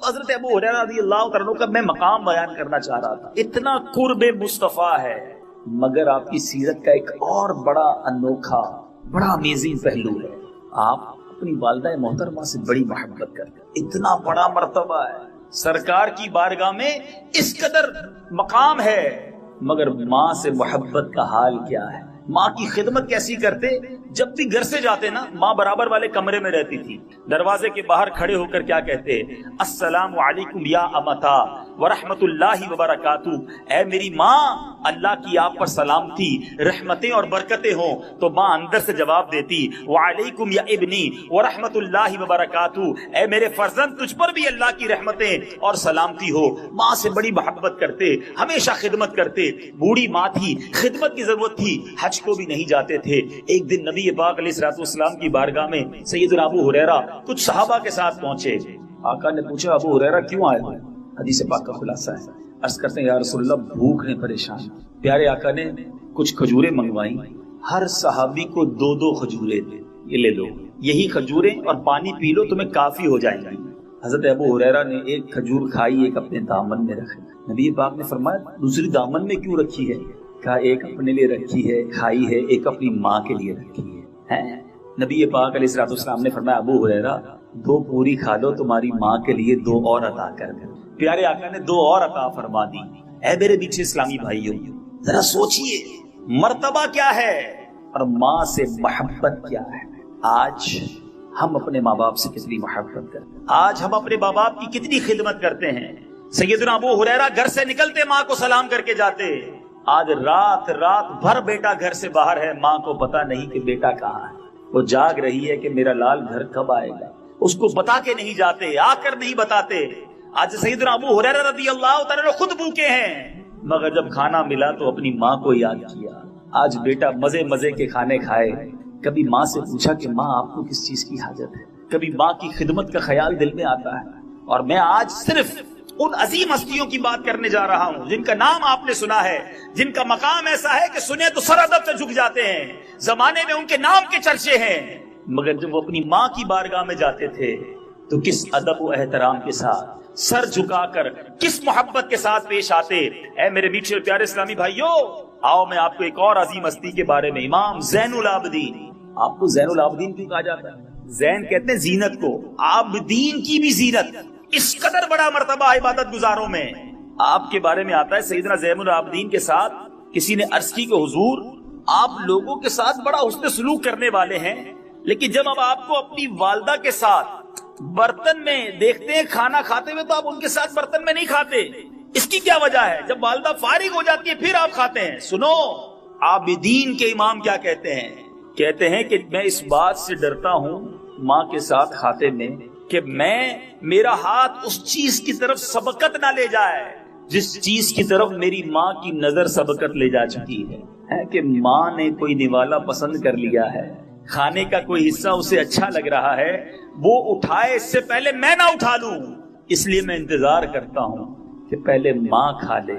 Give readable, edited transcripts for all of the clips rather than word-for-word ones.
حضرت ابو ہریرہ رضی اللہ تعالیٰ عنہ کا میں مقام بیان کرنا چاہ رہا تھا. اتنا قرب مصطفیٰ ہے، مگر آپ کی سیرت کا ایک اور بڑا انوکھا بڑا امیزنگ پہلو ہے. آپ اپنی والدہ محترمہ سے بڑی محبت کرتے ہیں. اتنا بڑا مرتبہ ہے سرکار کی بارگاہ میں، اس قدر مقام ہے، مگر ماں سے محبت کا حال کیا ہے؟ ماں کی خدمت کیسی کرتے؟ جب بھی گھر سے جاتے نا، ماں برابر والے کمرے میں رہتی تھی، دروازے کے باہر کھڑے ہو کر کیا کہتے؟ السلام علیکم یا امتا ورحمت اللہ وبرکاتہ. اے میری ماں، اللہ کی آپ پر سلامتی، رحمتیں اور برکتیں ہوں. تو ماں اندر سے جواب دیتی وعلیکم یا ابنی ورحمت اللہ وبرکاتہ. اے میرے فرزند، تجھ پر بھی اللہ کی رحمتیں اور سلامتی ہو. ماں سے بڑی محبت کرتے، ہمیشہ خدمت کرتے. بوڑھی ماں تھی، خدمت کی ضرورت تھی، حج کو بھی نہیں جاتے تھے. ایک دن نبی پاک علیہ الصلوۃ والسلام کی بارگاہ میں سیدنا ابو ہریرہ کچھ صحابہ کے ساتھ پہنچے. آقا نے پوچھا ابو ہریرہ کیوں آئے ہو؟ حدیث پاک کا خلاصہ ہے. عرض کرتے ہیں یا رسول اللہ بھوک نے پریشان. پیارے آقا نے کچھ کھجوریں منگوائیں، ہر صحابی کو 2 کھجوریں دے، یہ لے لو، یہی کھجوریں اور پانی پی لو، تمہیں کافی ہو جائیں گی. حضرت ابو ہریرہ نے ایک کھجور کھائی، ایک اپنے دامن میں رکھی. نبی پاک نے فرمایا دوسری دامن میں کیوں رکھی ہے؟ کہا ایک اپنے لیے رکھی ہے کھائی ہے، ایک اپنی ماں کے لیے رکھی ہے. نبی پاک علیہ الصلوۃ والسلام نے فرمایا ابو ہریرہ 2 پوری کھا لو، تمہاری ماں کے لیے 2 اور عطا کر دیں. پیارے آقا نے 2 اور عطا فرما دی. اے میرے پیچھے اسلامی بھائیوں، ذرا سوچئے مرتبہ کیا ہے اور ماں سے محبت کیا ہے. آج ہم اپنے ماں باپ سے کتنی محبت کرتے ہیں، آج ہم اپنے ماں باپ کی کتنی خدمت کرتے ہیں. سیدنا ابو ہریرہ گھر سے نکلتے ماں کو سلام کر کے جاتے. آج رات بھر بیٹا گھر سے باہر ہے، ماں کو پتا نہیں کہ بیٹا کہاں ہے. وہ جاگ رہی ہے کہ میرا لال گھر کب آئے گا، اس کو بتا کے نہیں جاتے، آ کر نہیں بتاتے. آج سیدنا ابو ہریرہ رضی اللہ تعالیٰ خود بھوکے ہیں، مگر جب کھانا ملا تو اپنی ماں کو یاد کیا. آج بیٹا مزے کے کھانے کھائے، کبھی ماں سے پوچھا کہ ماں آپ کو کس چیز کی حاجت ہے؟ کبھی ماں کی خدمت کا خیال دل میں آتا ہے. اور میں آج صرف ان عظیم ہستیوں کی بات کرنے جا رہا ہوں جن کا نام آپ نے سنا ہے، جن کا مقام ایسا ہے کہ سنے تو سر ادب سے جھک جاتے ہیں. زمانے میں ان کے نام کے چرچے ہیں، مگر جب وہ اپنی ماں کی بارگاہ میں جاتے تھے تو کس ادب و احترام کے ساتھ، سر جھکا کر کس محبت کے ساتھ پیش آتے. اے میرے میٹھے اور پیارے اسلامی بھائیوں، آؤ میں آپ کو ایک اور عظیم ہستی کے بارے میں، امام زین العابدین. آپ کو زین العابدین کیوں کہا جاتا ہے؟ زین کہتے ہیں زینت کو، عابدین کی بھی زینت. اس قدر بڑا مرتبہ عبادت گزاروں میں. آپ کے بارے میں آتا ہے سیدنا زین العابدین کے ساتھ کسی نے عرض کی کہ حضور آپ لوگوں کے ساتھ بڑا حسن سلوک کرنے والے ہیں، لیکن جب اب آپ کو اپنی والدہ کے ساتھ برتن میں دیکھتے ہیں کھانا کھاتے ہوئے تو آپ ان کے ساتھ برتن میں نہیں کھاتے. اس کی کیا وجہ ہے؟ جب والدہ فارغ ہو جاتی ہے پھر آپ کھاتے ہیں. سنو، عابدین کے امام کیا کہتے ہیں؟ کہتے ہیں کہ میں اس بات سے ڈرتا ہوں ماں کے ساتھ کھاتے میں کہ میرا ہاتھ اس چیز کی طرف سبقت نہ لے جائے جس چیز کی طرف میری ماں کی نظر سبقت لے جا چکی ہے کہ ماں نے کوئی نوالا پسند کر لیا ہے، کھانے کا کوئی حصہ اسے اچھا لگ رہا ہے، وہ اٹھائے اس سے پہلے میں نہ اٹھا لوں. اس لیے میں انتظار کرتا ہوں کہ پہلے ماں کھا لے،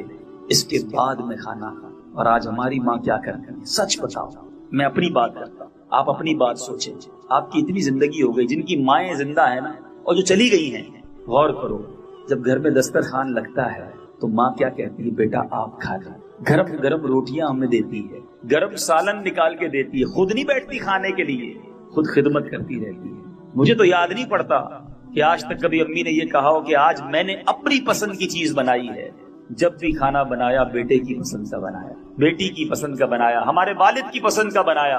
اس کے بعد میں کھانا کھا. اور آج ہماری ماں کیا کرتی ہے؟ سچ بتاؤ. میں اپنی بات کرتا ہوں، آپ اپنی بات سوچیں. آپ کی اتنی زندگی ہو گئی، جن کی مائیں زندہ ہیں نا اور جو چلی گئی ہیں، غور کرو. جب گھر میں دسترخوان لگتا ہے تو ماں کیا کہتی ہے؟ بیٹا آپ کھا لیں. گرم گرم روٹیاں ہمیں دیتی ہے، گرم سالن نکال کے دیتی ہے، خود نہیں بیٹھتی کھانے کے لیے، خود خدمت کرتی رہتی ہے. مجھے تو یاد نہیں پڑتا کہ آج تک کبھی امی نے یہ کہا ہو کہ آج میں نے اپنی پسند کی چیز بنائی ہے. جب بھی کھانا بنایا بیٹے کی پسند کا بنایا، بیٹی کی پسند کا بنایا، ہمارے والد کی پسند کا بنایا.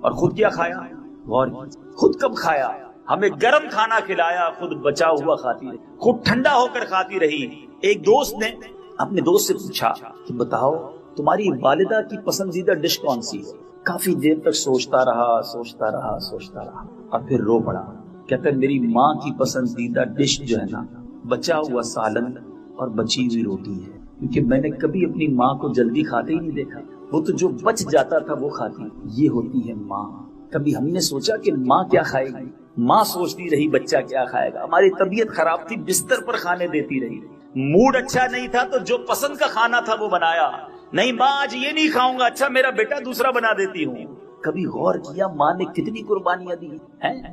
اور خود کیا کھایا؟ غور کیجیے، خود کب کھایا؟ ہمیں گرم کھانا کھلایا، خود بچا ہوا کھاتی رہی، خود ٹھنڈا ہو کر کھاتی رہی. ایک دوست نے اپنے دوست سے پوچھا کہ بتاؤ تمہاری والدہ کی پسندیدہ ڈش کون سی ہے؟ کافی دیر تک سوچتا رہا اور پھر رو پڑا. کہتا ہے میری ماں کی پسندیدہ ڈش جو ہے نا، بچا ہوا سالن اور بچی ہوئی روٹی ہے، کیونکہ میں نے کبھی اپنی ماں کو جلدی کھاتے ہی نہیں دیکھا. وہ تو جو بچ جاتا تھا وہ کھاتی. یہ ہوتی ہے ماں. کبھی ہم نے سوچا کہ ماں کیا کھائے گی؟ ماں سوچتی رہی بچہ کیا کھائے گا. ہماری طبیعت خراب تھی، بستر پر کھانے دیتی رہی. موڈ اچھا نہیں تھا تو جو پسند کا کھانا تھا وہ بنایا. نہیں ماں آج یہ نہیں کھاؤں گا، اچھا میرا بیٹا دوسرا بنا دیتی ہوں. کبھی غور کیا ماں نے کتنی قربانیاں دی ہیں؟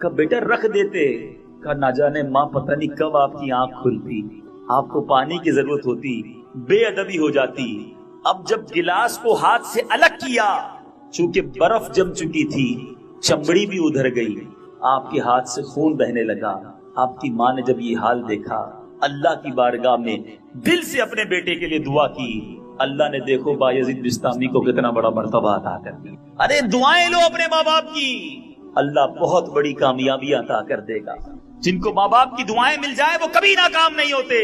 کہا بیٹا رکھ دیتے. کہا نہ جانے ماں پتہ نہیں کب آپ کی آنکھ کھلتی, آپ کو پانی کی ضرورت ہوتی, بے ادبی ہو جاتی. اب جب گلاس کو ہاتھ سے الگ کیا, چونکہ برف جم چکی تھی, چمڑی بھی ادھر گئی, آپ کے ہاتھ سے خون بہنے لگا. آپ کی ماں نے جب یہ حال دیکھا, اللہ کی بارگاہ میں دل سے اپنے بیٹے کے لیے دعا کی. اللہ نے دیکھو بایزید بستامی کو کتنا بڑا مرتبہ عطا کر دیا. ارے دعائیں لو اپنے ماں باپ کی, اللہ بہت بڑی کامیابی عطا کر دے گا. جن کو ماں باپ کی دعائیں مل جائے وہ کبھی ناکام نہیں ہوتے.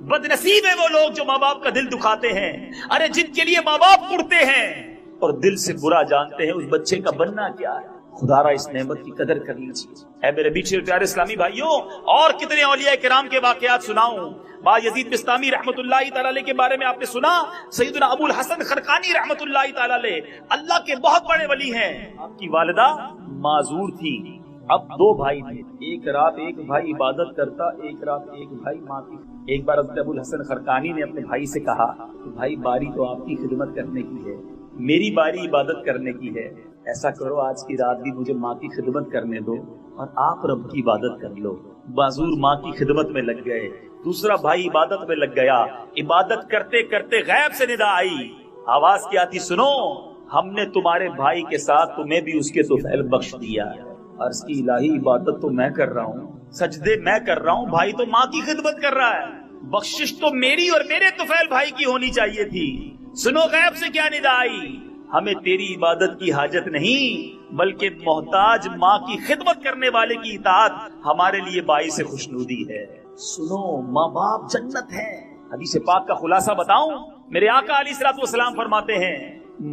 بد نصیب ہے وہ لوگ جو ماں باپ کا دل دکھاتے ہیں. ارے جن کے لیے ماں باپ اڑتے ہیں اور دل سے برا جانتے ہیں, اس بچے کا بننا کیا ہے. خدا را اس نعمت کی قدر کر لیجیے. اے میرے میٹھے پیارے اسلامی بھائیوں, اور کتنے اولیاء کرام کے واقعات سناؤں. بایزید بستامی رحمت اللہ تعالی علیہ کے بارے میں آپ نے سنا. سیدنا ابو الحسن خرقانی رحمت اللہ تعالی علیہ اللہ کے بہت بڑے ولی ہیں. آپ کی والدہ معذور تھی. اب دو بھائی تھے, ایک رات ایک بھائی عبادت کرتا, ایک رات ایک بھائی ماں کی. ایک بار حضرت ابو الحسن خرقانی نے اپنے بھائی سے کہا کہ بھائی باری تو آپ کی خدمت کرنے کی ہے, میری باری عبادت کرنے کی ہے. ایسا کرو آج کی رات بھی مجھے ماں کی خدمت کرنے دو اور آپ رب کی عبادت کر لو. معذور ماں کی خدمت میں لگ گئے. دوسرا بھائی عبادت میں لگ گیا. عبادت کرتے کرتے غیب سے ندا آئی. آواز کیا تھی؟ سنو, ہم نے تمہارے بھائی کے ساتھ تمہیں بھی اس کے طفیل بخش دیا. عرض کی الہی عبادت تو میں کر رہا ہوں, سجدے میں کر رہا ہوں, بھائی تو ماں کی خدمت کر رہا ہے. بخشش تو میری اور میرے طفیل بھائی کی ہونی چاہیے تھی. سنو غیب سے کیا ندا آئی, ہمیں تیری عبادت کی حاجت نہیں بلکہ محتاج ماں کی خدمت کرنے والے کی اطاعت ہمارے لیے باعث خوشنودی ہے. سنو, ماں باپ جنت ہے. حدیث پاک کا خلاصہ بتاؤں, میرے آقا علیہ الصلوۃ والسلام فرماتے ہیں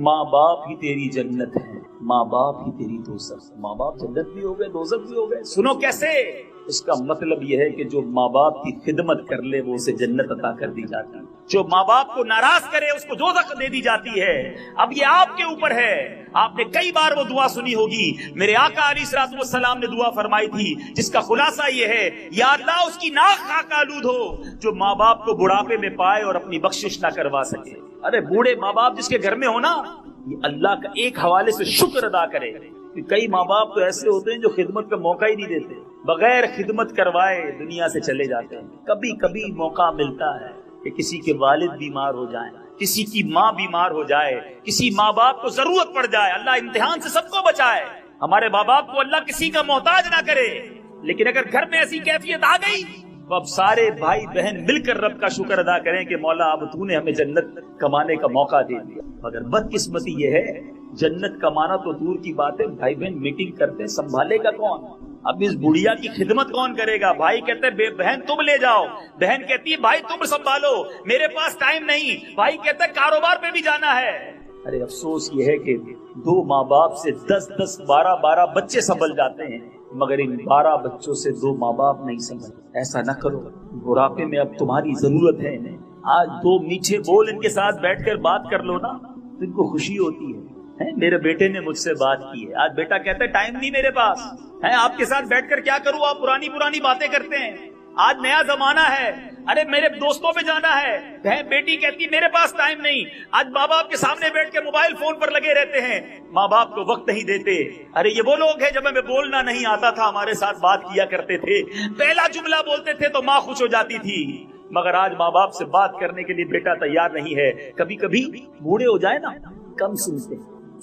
ماں باپ ہی تیری جنت ہے, ماں باپ ہی تیری دوزخ. ماں باپ جنت بھی ہو گئے, دوزخ بھی ہو گئے. سنو کیسے, اس کا مطلب یہ ہے کہ جو ماں باپ کی خدمت کر لے وہ اسے جنت عطا کر دی جاتی ہے, جو ماں باپ کو ناراض کرے اس کو دوزخ دے دی جاتی ہے. اب یہ آپ کے اوپر ہے. آپ نے کئی بار وہ دعا سنی ہوگی, میرے آقا علیہ الصلوۃ والسلام نے دعا فرمائی تھی جس کا خلاصہ یہ ہے, یا اللہ اس کی ناک خاک آلود ہو جو ماں باپ کو بڑھاپے میں پائے اور اپنی بخشش نہ کروا سکے. ارے بوڑھے ماں باپ جس کے گھر میں ہونا, یہ اللہ کا ایک حوالے سے شکر ادا کرے. کئی ماں باپ تو ایسے ہوتے ہیں جو خدمت کا موقع ہی نہیں دیتے, بغیر خدمت کروائے دنیا سے چلے جاتے ہیں. کبھی کبھی موقع ملتا ہے کہ کسی کے والد بیمار ہو جائیں, کسی کی ماں بیمار ہو جائے, کسی ماں باپ کو ضرورت پڑ جائے. اللہ امتحان سے سب کو بچائے, ہمارے ماں باپ کو اللہ کسی کا محتاج نہ کرے. لیکن اگر گھر میں ایسی کیفیت آ گئی تو اب سارے بھائی بہن مل کر رب کا شکر ادا کریں کہ مولا اب تو نے ہمیں جنت کمانے کا موقع دے دیا. مگر بدقسمتی یہ ہے, جنت کمانا تو دور کی بات ہے, بھائی بہن میٹنگ کرتے, سنبھالے گا کون؟ اب اس بڑھیا کی خدمت کون کرے گا؟ بھائی کہتے ہیں بہن تم لے جاؤ, بہن کہتی ہے بھائی تم سنبھالو, میرے پاس ٹائم نہیں. بھائی کہتا ہے کاروبار پہ بھی جانا ہے. ارے افسوس یہ ہے کہ دو ماں باپ سے 10 12 بچے سنبھل جاتے ہیں, مگر ان 12 بچوں سے 2 ماں باپ نہیں سنبھل. ایسا نہ کرو, بڑھاپے میں اب تمہاری ضرورت ہے انہیں. آج 2 میٹھے بول ان کے ساتھ بیٹھ کر بات کر لو نا, تو ان کو خوشی ہوتی ہے. میرے بیٹے نے مجھ سے بات کی ہے, آج بیٹا کہتا ہے ٹائم نہیں میرے پاس ہے, آپ کے ساتھ بیٹھ کر کیا کروں, آپ پرانی باتیں کرتے ہیں, آج نیا زمانہ ہے. ارے میرے دوستوں پہ جانا ہے. بہن بیٹی کہتی ہے میرے پاس ٹائم نہیں. آج ماں باپ کے سامنے بیٹھ کے موبائل فون پر لگے رہتے ہیں, ماں باپ کو وقت نہیں دیتے. ارے یہ وہ لوگ ہیں جب ہمیں بولنا نہیں آتا تھا ہمارے ساتھ بات کیا کرتے تھے, پہلا جملہ بولتے تھے تو ماں خوش ہو جاتی تھی. مگر آج ماں باپ سے بات کرنے کے لیے بیٹا تیار نہیں ہے. کبھی کبھی بوڑھے ہو جائے نا, کم سنتے,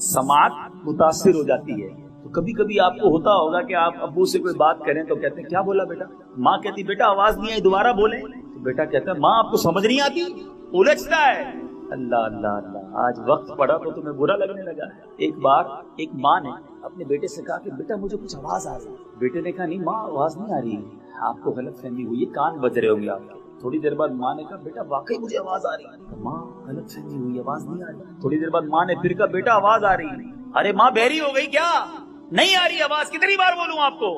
سماعت متاثر ہو جاتی ہے. تو کبھی کبھی آپ کو ہوتا ہوگا کہ آپ ابو سے کوئی بات کریں تو کہتے ہیں کیا بولا بیٹا, ماں کہتی بیٹا آواز نہیں آئی دوبارہ بولیں, تو بیٹا کہتا ہے ماں آپ کو سمجھ نہیں آتی, الجھتا ہے. اللہ اللہ اللہ, آج وقت پڑا تو تمہیں برا لگنے لگا ہے. ایک بار ایک ماں نے اپنے بیٹے سے کہا کہ بیٹا مجھے کچھ آواز آ رہی. بیٹے نے کہا نہیں ماں آواز نہیں آ رہی, آپ کو غلط فہمی ہوئی ہے, کان بج رہے ہوں گے آپ. تھوڑی دیر بعد ماں نے کہا بیٹا واقعی مجھے آواز آ رہی ہے. ماں غلط فہمی ہوئی, آواز نہیں آ رہی. تھوڑی دیر بعد ماں نے پھر کہا بیٹا آواز آ رہی ہے. ارے ماں بہری ہو گئی کیا, نہیں آ رہی آواز, کتنی بار بولوں آپ کو.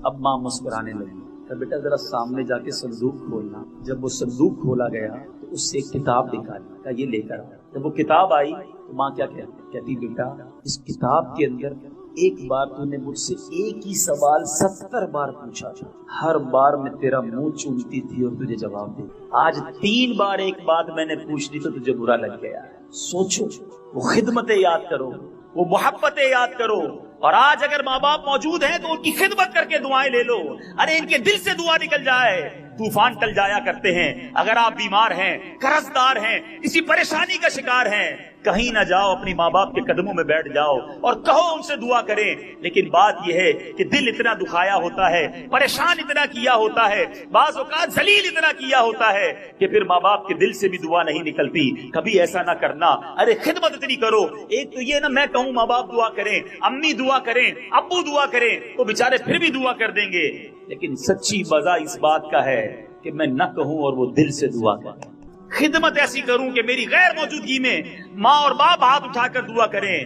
اب ماں مسکرانے لگی, کہ بیٹا ذرا سامنے جا کے صندوق کھولنا. جب وہ صندوق کھولا گیا تو اس سے ایک کتاب نکالی, کہا یہ لے کر. جب وہ کتاب آئی تو ماں کیا کہتی بیٹا اس کتاب کے اندر ایک بار تو نے مجھ سے ایک ہی سوال 70 بار پوچھا تھا, ہر بار میں تیرا منہ چومتی تھی اور تجھے جواب دے. آج 3 بار ایک بات میں نے پوچھ لی تو تجھے برا لگ گیا. سوچو, وہ خدمتیں یاد کرو, وہ محبتیں یاد کرو, اور آج اگر ماں باپ موجود ہیں تو ان کی خدمت کر کے دعائیں لے لو. ارے ان کے دل سے دعا نکل جائے. طوفان ٹل جایا کرتے ہیں. اگر آپ بیمار ہیں, قرضدار ہیں, کسی پریشانی کا شکار ہیں, کہیں نہ جاؤ, اپنی ماں باپ کے قدموں میں بیٹھ جاؤ اور کہو ان سے دعا کریں. لیکن بات یہ ہے کہ دل اتنا دکھایا ہوتا ہے, پریشان اتنا کیا ہوتا ہے, بعض اوقات ذلیل اتنا کیا ہوتا ہے کہ پھر ماں باپ کے دل سے بھی دعا نہیں نکلتی. کبھی ایسا نہ کرنا. ارے خدمت اتنی کرو. ایک تو یہ نا میں کہوں ماں باپ دعا کریں, امی دعا کریں, ابو دعا کریں تو بیچارے پھر بھی دعا کر دیں گے. لیکن سچی وجہ اس بات کا ہے کہ میں نہ کہوں اور وہ دل سے دعا کریں. خدمت ایسی کروں کہ میری غیر موجودگی میں ماں اور باپ ہاتھ اٹھا کر دعا کریں.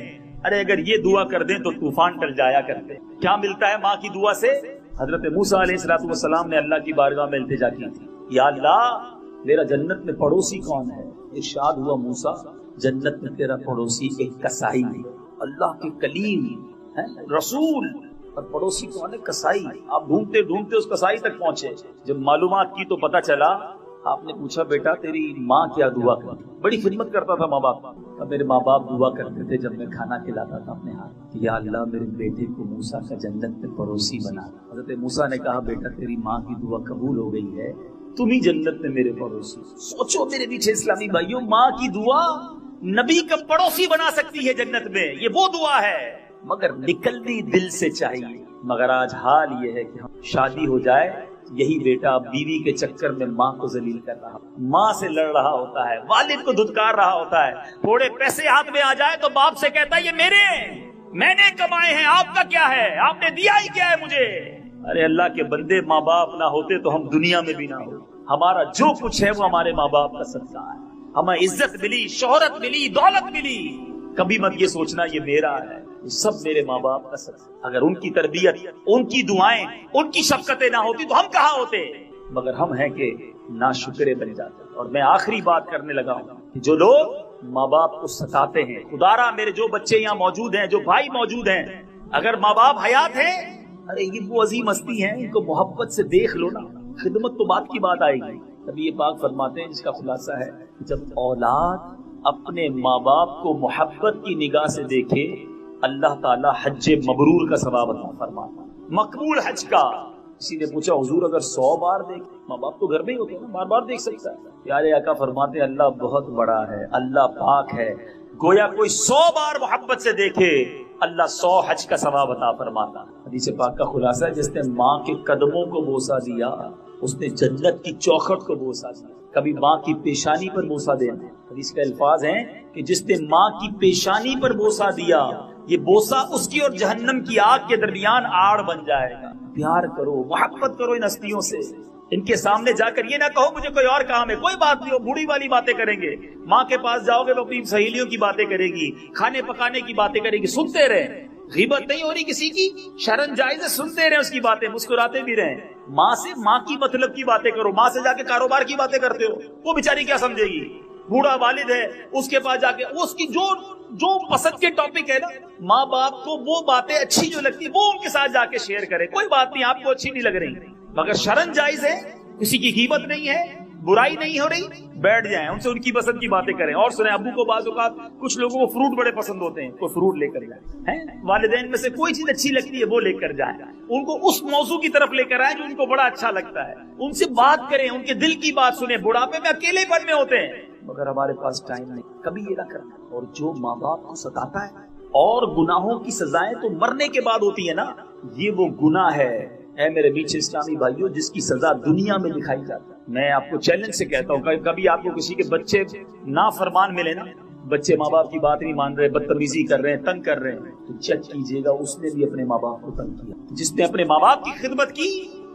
ارے اگر یہ دعا کر دیں تو طوفان ٹل جایا کرتے. کیا ملتا ہے ماں کی دعا سے؟ حضرت موسیٰ علیہ السلام نے اللہ کی بارگاہ میں التجا کی تھی, یا اللہ میرا جنت میں پڑوسی کون ہے؟ ارشاد ہوا موسیٰ جنت میں تیرا پڑوسی ایک کسائی ہے. اللہ کے کلیم رسول اور پڑوسی کون ہے؟ کسائی. آپ ڈھونڈتے ڈھونڈتے اس کسائی تک پہنچے. جب معلومات کی تو پتا چلا. آپ نے پوچھا بیٹا تیری ماں کیا دعا کرتی؟ بڑی خدمت کرتا تھا ماں باپ. میرے ماں باپ دعا کرتے تھے جب میں کھانا کھلاتا تھا اپنے ہاتھ, یا اللہ میرے بیٹے کو موسیٰ کا جنت میں پڑوسی بنا. حضرت موسیٰ نے کہا بیٹا تیری ماں کی دعا قبول ہو گئی ہے, تم ہی جنت میں میرے پڑوسی. سوچو میرے پیچھے اسلامی بھائیوں, ماں کی دعا نبی کا پڑوسی بنا سکتی ہے جنت میں. یہ وہ دعا ہے مگر نکلنی دل سے چاہیے. مگر آج حال یہ ہے کہ ہم شادی ہو جائے, یہی بیٹا بیوی کے چکر میں ماں کو ذلیل کر رہا, ماں سے لڑ رہا ہوتا ہے, والد کو دھتکار رہا ہوتا ہے. تھوڑے پیسے ہاتھ میں آ جائے تو باپ سے کہتا ہے یہ میرے ہیں, میں نے کمائے ہیں, آپ کا کیا ہے, آپ نے دیا ہی کیا ہے مجھے. ارے اللہ کے بندے, ماں باپ نہ ہوتے تو ہم دنیا میں بھی نہ ہو. ہمارا جو کچھ ہے وہ ہمارے ماں باپ کا صدقہ ہے. ہمیں عزت ملی, شہرت ملی, دولت ملی, کبھی مت یہ سوچنا یہ میرا ہے, یہ سب میرے ماں باپ کا صدقہ. اگر ان کی تربیت, ان کی دعائیں, ان کی شفقتیں نہ ہوتی تو ہم کہاں ہوتے. مگر ہم ہیں کہ ناشکرے بن جاتے. اور میں آخری بات کرنے لگا ہوں کہ جو لوگ ماں باپ کو ستاتے ہیں, خدارا میرے جو بچے یہاں موجود ہیں, جو بھائی موجود ہیں, اگر ماں باپ حیات ہیں, ارے یہ وہ عظیم ہستی ہیں, ان کو محبت سے دیکھ لو نا. خدمت تو بات کی بات آئے گی. نبی پاک فرماتے ہیں جس کا خلاصہ ہے, جب اولاد اپنے ماں باپ کو محبت کی نگاہ سے دیکھے اللہ تعالیٰ حج مبرور کا ثواب عطا فرماتا, مقبول حج کا. کسی نے پوچھا حضور اگر 100 بار دیکھ, ماں باپ تو گھر میں ہی ہوتے ہیں نا, بار بار دیکھ سکتا ہے. پیارے آقا فرماتے ہیں اللہ بہت بڑا ہے, اللہ پاک ہے, گویا کوئی 100 بار محبت سے دیکھے اللہ 100 حج کا ثواب عطا فرماتا. حدیث پاک کا خلاصہ ہے جس نے ماں کے قدموں کو بوسہ دیا اس نے جنت کی چوکھٹ کو بوسہ دیا. کبھی ماں کی پیشانی پر بوسہ دینا. حدیث کے الفاظ ہیں کہ جس نے ماں کی پیشانی پر بوسہ دیا, یہ بوسہ اس کی اور جہنم کی آگ کے درمیان آڑ بن جائے گا. پیار کرو, محبت کرو ان ہستیوں سے. ان کے سامنے جا کر یہ نہ کہو مجھے کوئی اور کام ہے, کوئی بات نہیں, ہو بوڑھی والی باتیں کریں گے. ماں کے پاس جاؤ گے وہ اپنی سہیلیوں کی باتیں کرے گی, کھانے پکانے کی باتیں کرے گی, سنتے رہیں. غیبت نہیں ہو رہی کسی کی, شرن جائز ہے, سنتے رہیں اس کی باتیں, مسکراتے بھی رہیں. ماں سے ماں کی مطلب کی باتیں کرو. ماں سے جا کے کاروبار کی باتیں کرتے ہو, وہ بیچاری کیا سمجھے گی. بوڑھا والد ہے, اس کے پاس جا کے اس کی جو پسند کے ٹاپک ہے نا, ماں باپ کو وہ باتیں اچھی جو لگتی وہ ان کے ساتھ جا کے شیئر کرے. کوئی بات نہیں آپ کو اچھی نہیں لگ رہی مگر شرن جائز ہے, کسی کی غیبت نہیں ہے, برائی نہیں ہو رہی, بیٹھ جائیں ان سے ان کی پسند کی باتیں کریں. اور سنیں ابو کو بعض اوقات کچھ لوگوں کو فروٹ بڑے پسند ہوتے ہیں, کوئی فروٹ لے کر جائیں. والدین میں سے کوئی چیز اچھی لگتی ہے وہ لے کر جائیں, ان کو اس موضوع کی طرف لے کر آئیں جو ان کو بڑا اچھا لگتا ہے. ان سے بات کریں, ان کے دل کی بات سنیں. بڑھاپے میں اکیلے پن میں ہوتے ہیں مگر ہمارے پاس ٹائم نہیں, کبھی یہ نہ کرنا. اور جو ماں باپ کو ستاتا ہے, اور گناہوں کی سزائیں تو مرنے کے بعد ہوتی ہے نا, یہ وہ گناہ ہے اے میرے میٹھے اسلامی بھائیوں جس کی سزا دنیا میں دکھائی جاتی ہے. میں آپ کو چیلنج سے کہتا ہوں, کبھی آپ کو کسی کے بچے نافرمان ملے نا, بچے ماں باپ کی بات نہیں مان رہے, بدتمیزی کر رہے ہیں, تنگ کر رہے ہیں, تو چیک کیجئے گا اس نے بھی اپنے ماں باپ کو تنگ کیا. جس نے اپنے ماں باپ کی خدمت کی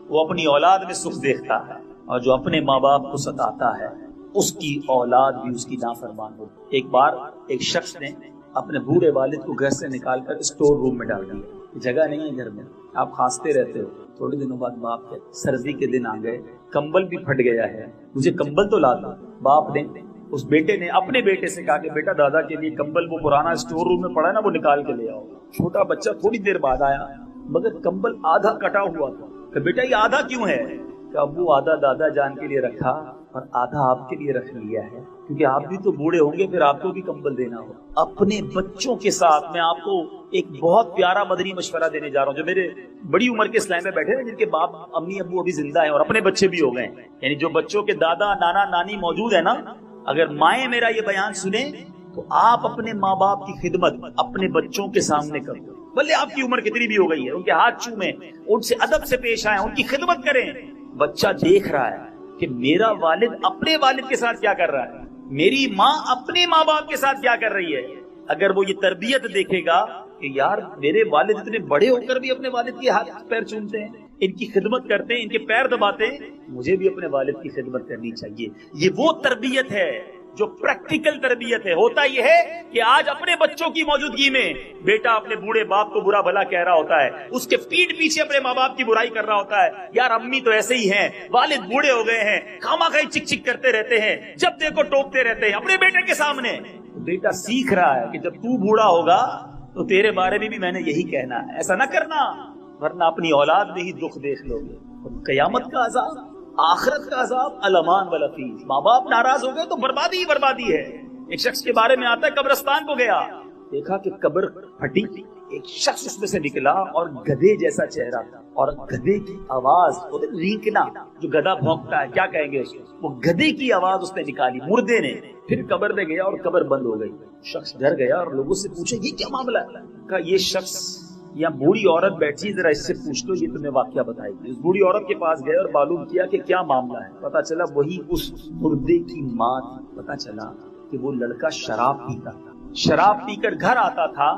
وہ اپنی اولاد میں سکھ دیکھتا ہے, اور جو اپنے ماں باپ کو ستاتا ہے اس کی اولاد بھی اس کی نافرمان ہو. ایک بار ایک شخص نے اپنے بوڑھے والد کو گھر سے نکال کر اسٹور روم میں ڈال دیا. جگہ نہیں ہے گھر میں, آپ کھانستے رہتے ہو. تھوڑے دنوں بعد باپ کے سردی کے دن آ گئے, کمبل بھی پھٹ گیا ہے, مجھے کمبل تو لا دو. باپ نے اس بیٹے نے اپنے بیٹے سے کہا کہ بیٹا دادا کے لیے کمبل وہ پرانا اسٹور روم میں پڑا ہے نا وہ نکال کے لے آؤ. چھوٹا بچہ تھوڑی دیر بعد آیا مگر کمبل آدھا کٹا ہوا تھا. کہ بیٹا یہ آدھا کیوں ہے؟ کہ ابو آدھا دادا جان کے لیے رکھا اور آدھا آپ کے لیے رکھ لیا ہے، کیونکہ آپ بھی تو بوڑھے ہوں گے، پھر آپ کو بھی کمبل دینا ہو۔ اپنے بچوں کے ساتھ میں آپ کو ایک بہت پیارا مدنی مشورہ دینے جا رہا ہوں۔ جو میرے بڑی عمر کے اسلام میں بیٹھے ہیں، جن کے باپ امی ابو ابھی زندہ ہیں اور اپنے بچے بھی ہو گئے ہیں، یعنی جو بچوں کے دادا نانا نانی موجود ہے نا، اگر مائیں میرا یہ بیان سنیں تو آپ اپنے ماں باپ کی خدمت اپنے بچوں کے سامنے کرو، بھلے آپ کی عمر کتنی بھی ہو گئی ہے، ان کے ہاتھ چومیں، ان سے ادب سے پیش آئیں، ان کی خدمت کریں۔ بچہ دیکھ رہا ہے کہ میرا والد اپنے والد کے ساتھ کیا کر رہا ہے، میری ماں اپنے ماں باپ کے ساتھ کیا کر رہی ہے۔ اگر وہ یہ تربیت دیکھے گا کہ یار میرے والد اتنے بڑے ہو کر بھی اپنے والد کے ہاتھ پیر چومتے ہیں، ان کی خدمت کرتے ہیں، ان کے پیر دباتے ہیں، مجھے بھی اپنے والد کی خدمت کرنی چاہیے۔ یہ وہ تربیت ہے جو پریکٹیکل تربیت ہے۔ ہوتا یہ ہے کہ آج اپنے بچوں کی موجودگی میں بیٹا اپنے بوڑھے باپ کو برا بھلا کہہ رہا ہوتا ہے، اس کے پیٹھ پیچھے اپنے ماں باپ کی برائی کر رہا ہوتا ہے، یار امی تو ایسے ہی ہیں، والد بوڑھے ہو گئے ہیں، خامخواہ چک چک کرتے رہتے ہیں، جب دیکھو ٹوکتے رہتے ہیں اپنے بیٹے کے سامنے۔ بیٹا سیکھ رہا ہے کہ جب تو بوڑھا ہوگا تو تیرے بارے میں بھی میں نے یہی کہنا ہے، ایسا نہ کرنا، ورنہ اپنی اولاد میں ہی دکھ دیکھ لو گے۔ قیامت کا عذاب، آخرت کا عذاب، الامان والافیز۔ ماں باپ ناراض ہو گئے تو بربادی ہی بربادی ہے۔ ایک شخص کے بارے میں آتا ہے، قبرستان کو گیا، دیکھا کہ قبر پھٹی، ایک شخص اس میں سے نکلا اور گدھے جیسا چہرہ تھا، اور گدھے کی آواز، رینکنا جو گدھا بھونکتا ہے، کیا کہیں گے اس کو، وہ گدھے کی آواز اس نے نکالی مردے نے۔ پھر قبر میں گیا اور قبر بند ہو گئی۔ شخص ڈر گیا اور لوگوں سے پوچھا یہ کیا معاملہ ہے؟ کہا یہ شخص یا بوڑھی عورت بیٹھی، ذرا اس سے پوچھ لو، یہ تمہیں واقعہ بتائے گی۔ اس بوڑھی عورت کے پاس گئے اور معلوم کیا کہ کیا معاملہ ہے۔ پتا چلا وہی اس مردے کی ماں تھی۔ پتا چلا کہ وہ لڑکا شراب پیتا تھا، شراب پی کر گھر آتا تھا،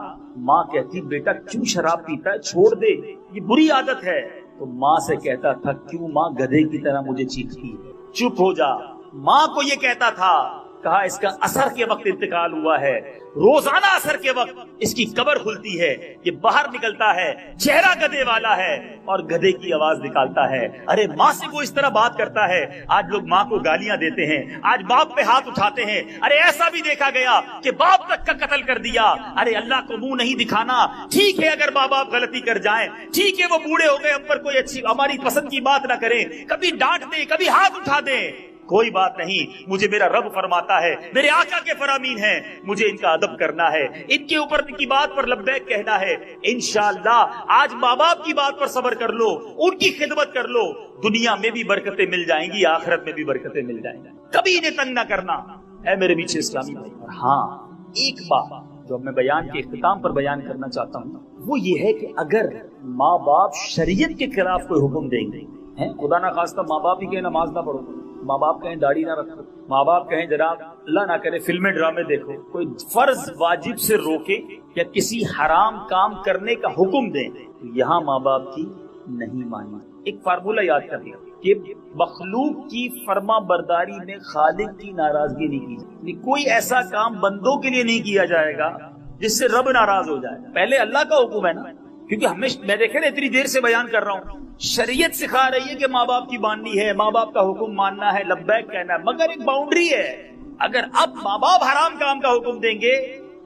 ماں کہتی بیٹا کیوں شراب پیتا ہے، چھوڑ دے، یہ بری عادت ہے۔ تو ماں سے کہتا تھا کیوں ماں گدھے کی طرح مجھے چیختی ہے، چپ ہو جا۔ ماں کو یہ کہتا تھا، کہا اس کا اثر کے وقت انتقال ہوا ہے، روزانہ اثر کے وقت اس کی قبر کھلتی ہے، یہ باہر نکلتا ہے، چہرہ گدھے والا ہے اور گدھے کی آواز نکالتا ہے۔ ارے ماں سے کوئی اس طرح بات کرتا ہے۔ آج لوگ ماں کو گالیاں دیتے ہیں، آج باپ پہ ہاتھ اٹھاتے ہیں۔ ارے ایسا بھی دیکھا گیا کہ باپ تک کا قتل کر دیا۔ ارے اللہ کو منہ نہیں دکھانا۔ ٹھیک ہے اگر ماں باپ غلطی کر جائیں، ٹھیک ہے وہ بوڑھے ہو گئے، ہم پر کوئی اچھی ہماری پسند کی بات نہ کریں، کبھی ڈانٹ دیں، کبھی ہاتھ اٹھا دیں، کوئی بات نہیں۔ مجھے میرا رب فرماتا ہے، میرے آقا کے فرامین ہیں، مجھے ان کا ادب کرنا ہے، ان کے اوپر کی بات پر لبیک کہنا ہے۔ انشاءاللہ آج ماں باپ کی بات پر صبر کر لو، ان کی خدمت کر لو، دنیا میں بھی برکتیں مل جائیں گی، آخرت میں بھی برکتیں مل جائیں گی۔ کبھی انہیں تنگ نہ کرنا، اے میرے میٹھے اسلامی بھائی۔ اور ہاں ایک بات جو میں بیان کے اختتام پر بیان کرنا چاہتا ہوں، وہ یہ ہے کہ اگر ماں باپ شریعت کے خلاف کوئی حکم دیں گے، خدا نہ خواستہ ماں باپ ہی کہ نماز نہ پڑھو، ماں باپ کہیں داڑھی نہ رکھو، ماں باپ کہیں جناب اللہ نہ کرے فلمیں ڈرامے دیکھو، کوئی فرض واجب سے روکے یا کسی حرام کام کرنے کا حکم دیں، تو یہاں ماں باپ کی نہیں مانی۔ ایک فارمولہ یاد کر لیا کہ مخلوق کی فرما برداری میں خالق کی ناراضگی نہیں کی جائے، کوئی ایسا کام بندوں کے لیے نہیں کیا جائے گا جس سے رب ناراض ہو جائے۔ پہلے اللہ کا حکم ہے نا، کیونکہ ہمیشہ میں دیکھے نا اتنی دیر سے بیان کر رہا ہوں، شریعت سکھا رہی ہے کہ ماں باپ کی ماننی ہے، ماں باپ کا حکم ماننا ہے، لبیک کہنا ہے، مگر ایک باؤنڈری ہے۔ اگر اب ماں باپ حرام کام کا حکم دیں گے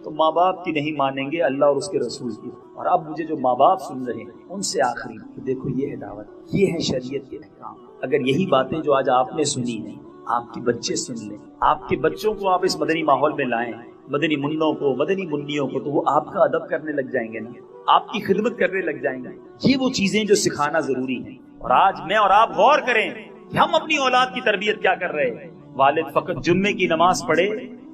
تو ماں باپ کی نہیں مانیں گے، اللہ اور اس کے رسول کی۔ اور اب مجھے جو ماں باپ سن رہے ہیں ان سے آخری کہ دیکھو یہ ہے دعوت، یہ ہے شریعت کے احکام۔ اگر یہی باتیں جو آج آپ نے سنی ہیں آپ کے بچے سن لیں، آپ کے بچوں کو آپ اس مدنی ماحول میں لائیں، مدنی منوں کو، مدنی منیوں کو، تو وہ آپ کا ادب کرنے لگ جائیں گے نا، آپ کی خدمت کرنے لگ جائیں گے۔ یہ وہ چیزیں جو سکھانا ضروری ہیں۔ اور آج میں اور آپ غور کریں کہ ہم اپنی اولاد کی تربیت کیا کر رہے ہیں۔ والد فقط جمعے کی نماز پڑھے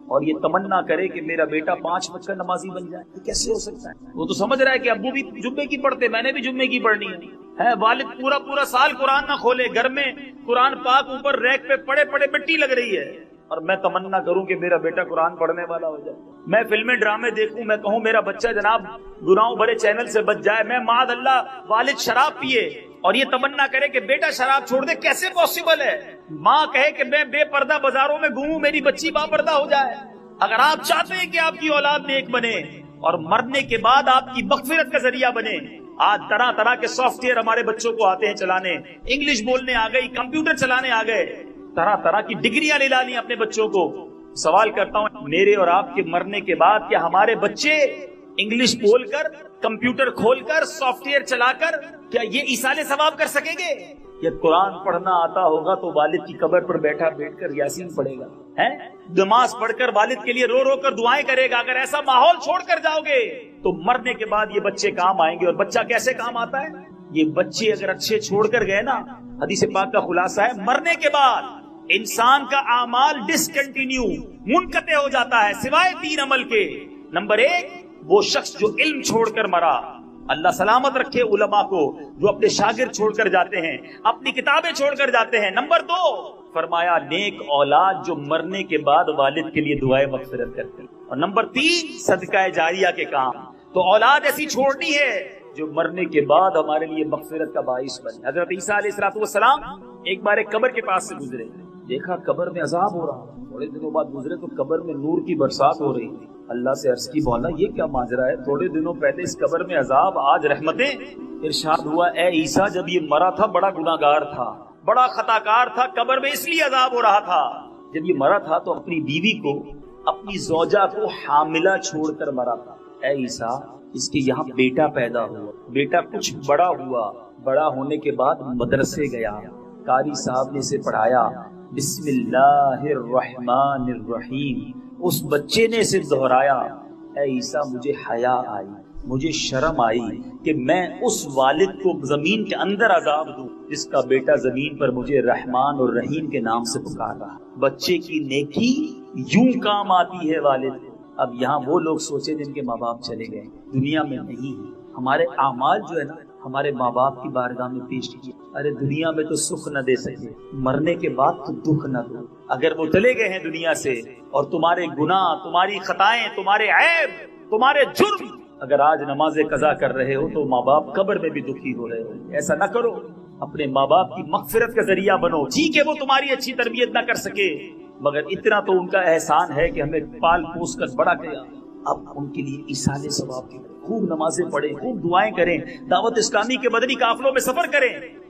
اور یہ تمنا کرے کہ میرا بیٹا 5 وقت کا نمازی بن جائے، یہ کیسے ہو سکتا ہے؟ وہ تو سمجھ رہا ہے کہ ابو بھی جمعے کی پڑھتے، میں نے بھی جمعے کی پڑھنی ہے۔ والد پورا سال قرآن نہ کھولے، گھر میں قرآن پاک اوپر ریک پہ پڑے مٹی لگ رہی ہے، اور میں تمنا کروں کہ میرا بیٹا قرآن پڑھنے والا ہو جائے۔ میں فلمیں ڈرامے دیکھوں، میں کہوں میرا بچہ جناب گناہوں بھرے چینل سے بچ جائے، میں معاذ اللہ والد شراب پیے اور یہ تمنا کرے کہ بیٹا شراب چھوڑ دے، کیسے پاسبل ہے؟ ماں کہے کہ میں بے پردہ بازاروں میں گھوموں، میری بچی با پردہ ہو جائے۔ اگر آپ چاہتے ہیں کہ آپ کی اولاد نیک بنے اور مرنے کے بعد آپ کی مغفرت کا ذریعہ بنے، آج طرح کے سافٹ ویئر ہمارے بچوں کو آتے ہیں چلانے، انگلش بولنے آ گئی، کمپیوٹر چلانے آ گئے، طرح کی ڈگریاں لے لی اپنے بچوں کو۔ سوال کرتا ہوں میرے اور آپ کے مرنے کے بعد کیا ہمارے بچے انگلش بول کر، کمپیوٹر کھول کر، سافٹ ویئر چلا کر، کیا یہ ایصال ثواب کر سکیں گے؟ یا قرآن پڑھنا آتا ہوگا تو والد کی قبر پر بیٹھ کر یاسین پڑھے گا، ہے نماز پڑھ کر والد کے لیے رو رو کر دعائیں کرے گا. اگر ایسا ماحول چھوڑ کر جاؤ گے تو مرنے کے بعد یہ بچے کام آئیں گے. اور بچہ کیسے کام آتا ہے؟ یہ بچے اگر اچھے چھوڑ کر گئے نا، حدیث پاک کا خلاصہ ہے مرنے کے بعد انسان کا اعمال ڈسکنٹینیو، منقطع ہو جاتا ہے سوائے 3 عمل کے. نمبر 1، وہ شخص جو علم چھوڑ کر مرا، اللہ سلامت رکھے علماء کو جو اپنے شاگرد چھوڑ کر جاتے ہیں، اپنی کتابیں چھوڑ کر جاتے ہیں. نمبر 2، فرمایا نیک اولاد جو مرنے کے بعد والد کے لیے دعائیں مغفرت کرتے ہیں. اور نمبر 3، صدقہ جاریہ کے کام. تو اولاد ایسی چھوڑنی ہے جو مرنے کے بعد ہمارے لیے مغفرت کا باعث بنے. حضرت عیسیٰ علیہ السلام ایک بار ایک قبر کے پاس سے گزرے، دیکھا قبر میں عذاب ہو رہا. تھوڑے دنوں بعد گزرے تو قبر میں نور کی برسات ہو رہی تھی. اللہ سے عرض کی مولا یہ کیا ماجرا ہے؟ تھوڑے دنوں پہلے اس قبر میں عذاب، آج رحمتیں. ارشاد ہوا اے عیسیٰ جب یہ مرا تھا بڑا گناہگار تھا، بڑا خطاکار تھا، قبر میں اس لیے عذاب ہو رہا تھا. جب یہ مرا تھا تو اپنی بیوی کو، اپنی زوجہ کو حاملہ چھوڑ کر مرا تھا. اے عیسیٰ اس کے یہاں بیٹا پیدا ہوا، بیٹا کچھ بڑا ہوا، بڑا ہونے کے بعد مدرسے گیا، قاری صاحب نے اسے پڑھایا بسم اللہ الرحمن الرحیم. اس بچے نے اسے دہرایا. اے عیسیٰ مجھے حیا آئی، مجھے شرم آئی کہ میں اس والد کو زمین کے اندر عذاب دوں جس کا بیٹا زمین پر مجھے رحمان اور رحیم کے نام سے پکار رہا. بچے کی نیکی یوں کام آتی ہے والد. اب یہاں وہ لوگ سوچے جن کے ماں باپ چلے گئے، دنیا میں نہیں. ہمارے اعمال جو ہے نا ہمارے ماں باپ کی بارگاہ میں پیش کیے. ارے دنیا میں تو سکھ نہ دے سکے، مرنے کے بعد تو دکھ نہ دو. اگر وہ چلے گئے ہیں دنیا سے اور تمہارے گناہ، تمہاری خطائیں، تمہارے عیب، تمہارے جرم اگر آج نماز قضا کر رہے ہو تو ماں باپ قبر میں بھی دکھی ہو رہے ہو. ایسا نہ کرو، اپنے ماں باپ کی مغفرت کا ذریعہ بنو. ٹھیک ہے وہ تمہاری اچھی تربیت نہ کر سکے مگر اتنا تو ان کا احسان ہے کہ ہمیں پال پوس کر بڑا کیا. اب ان کے لیے ایصال ثواب کی خوب نمازیں پڑھیں، خوب دعائیں کریں، دعوت اسلامی کے مدنی قافلوں میں سفر کریں.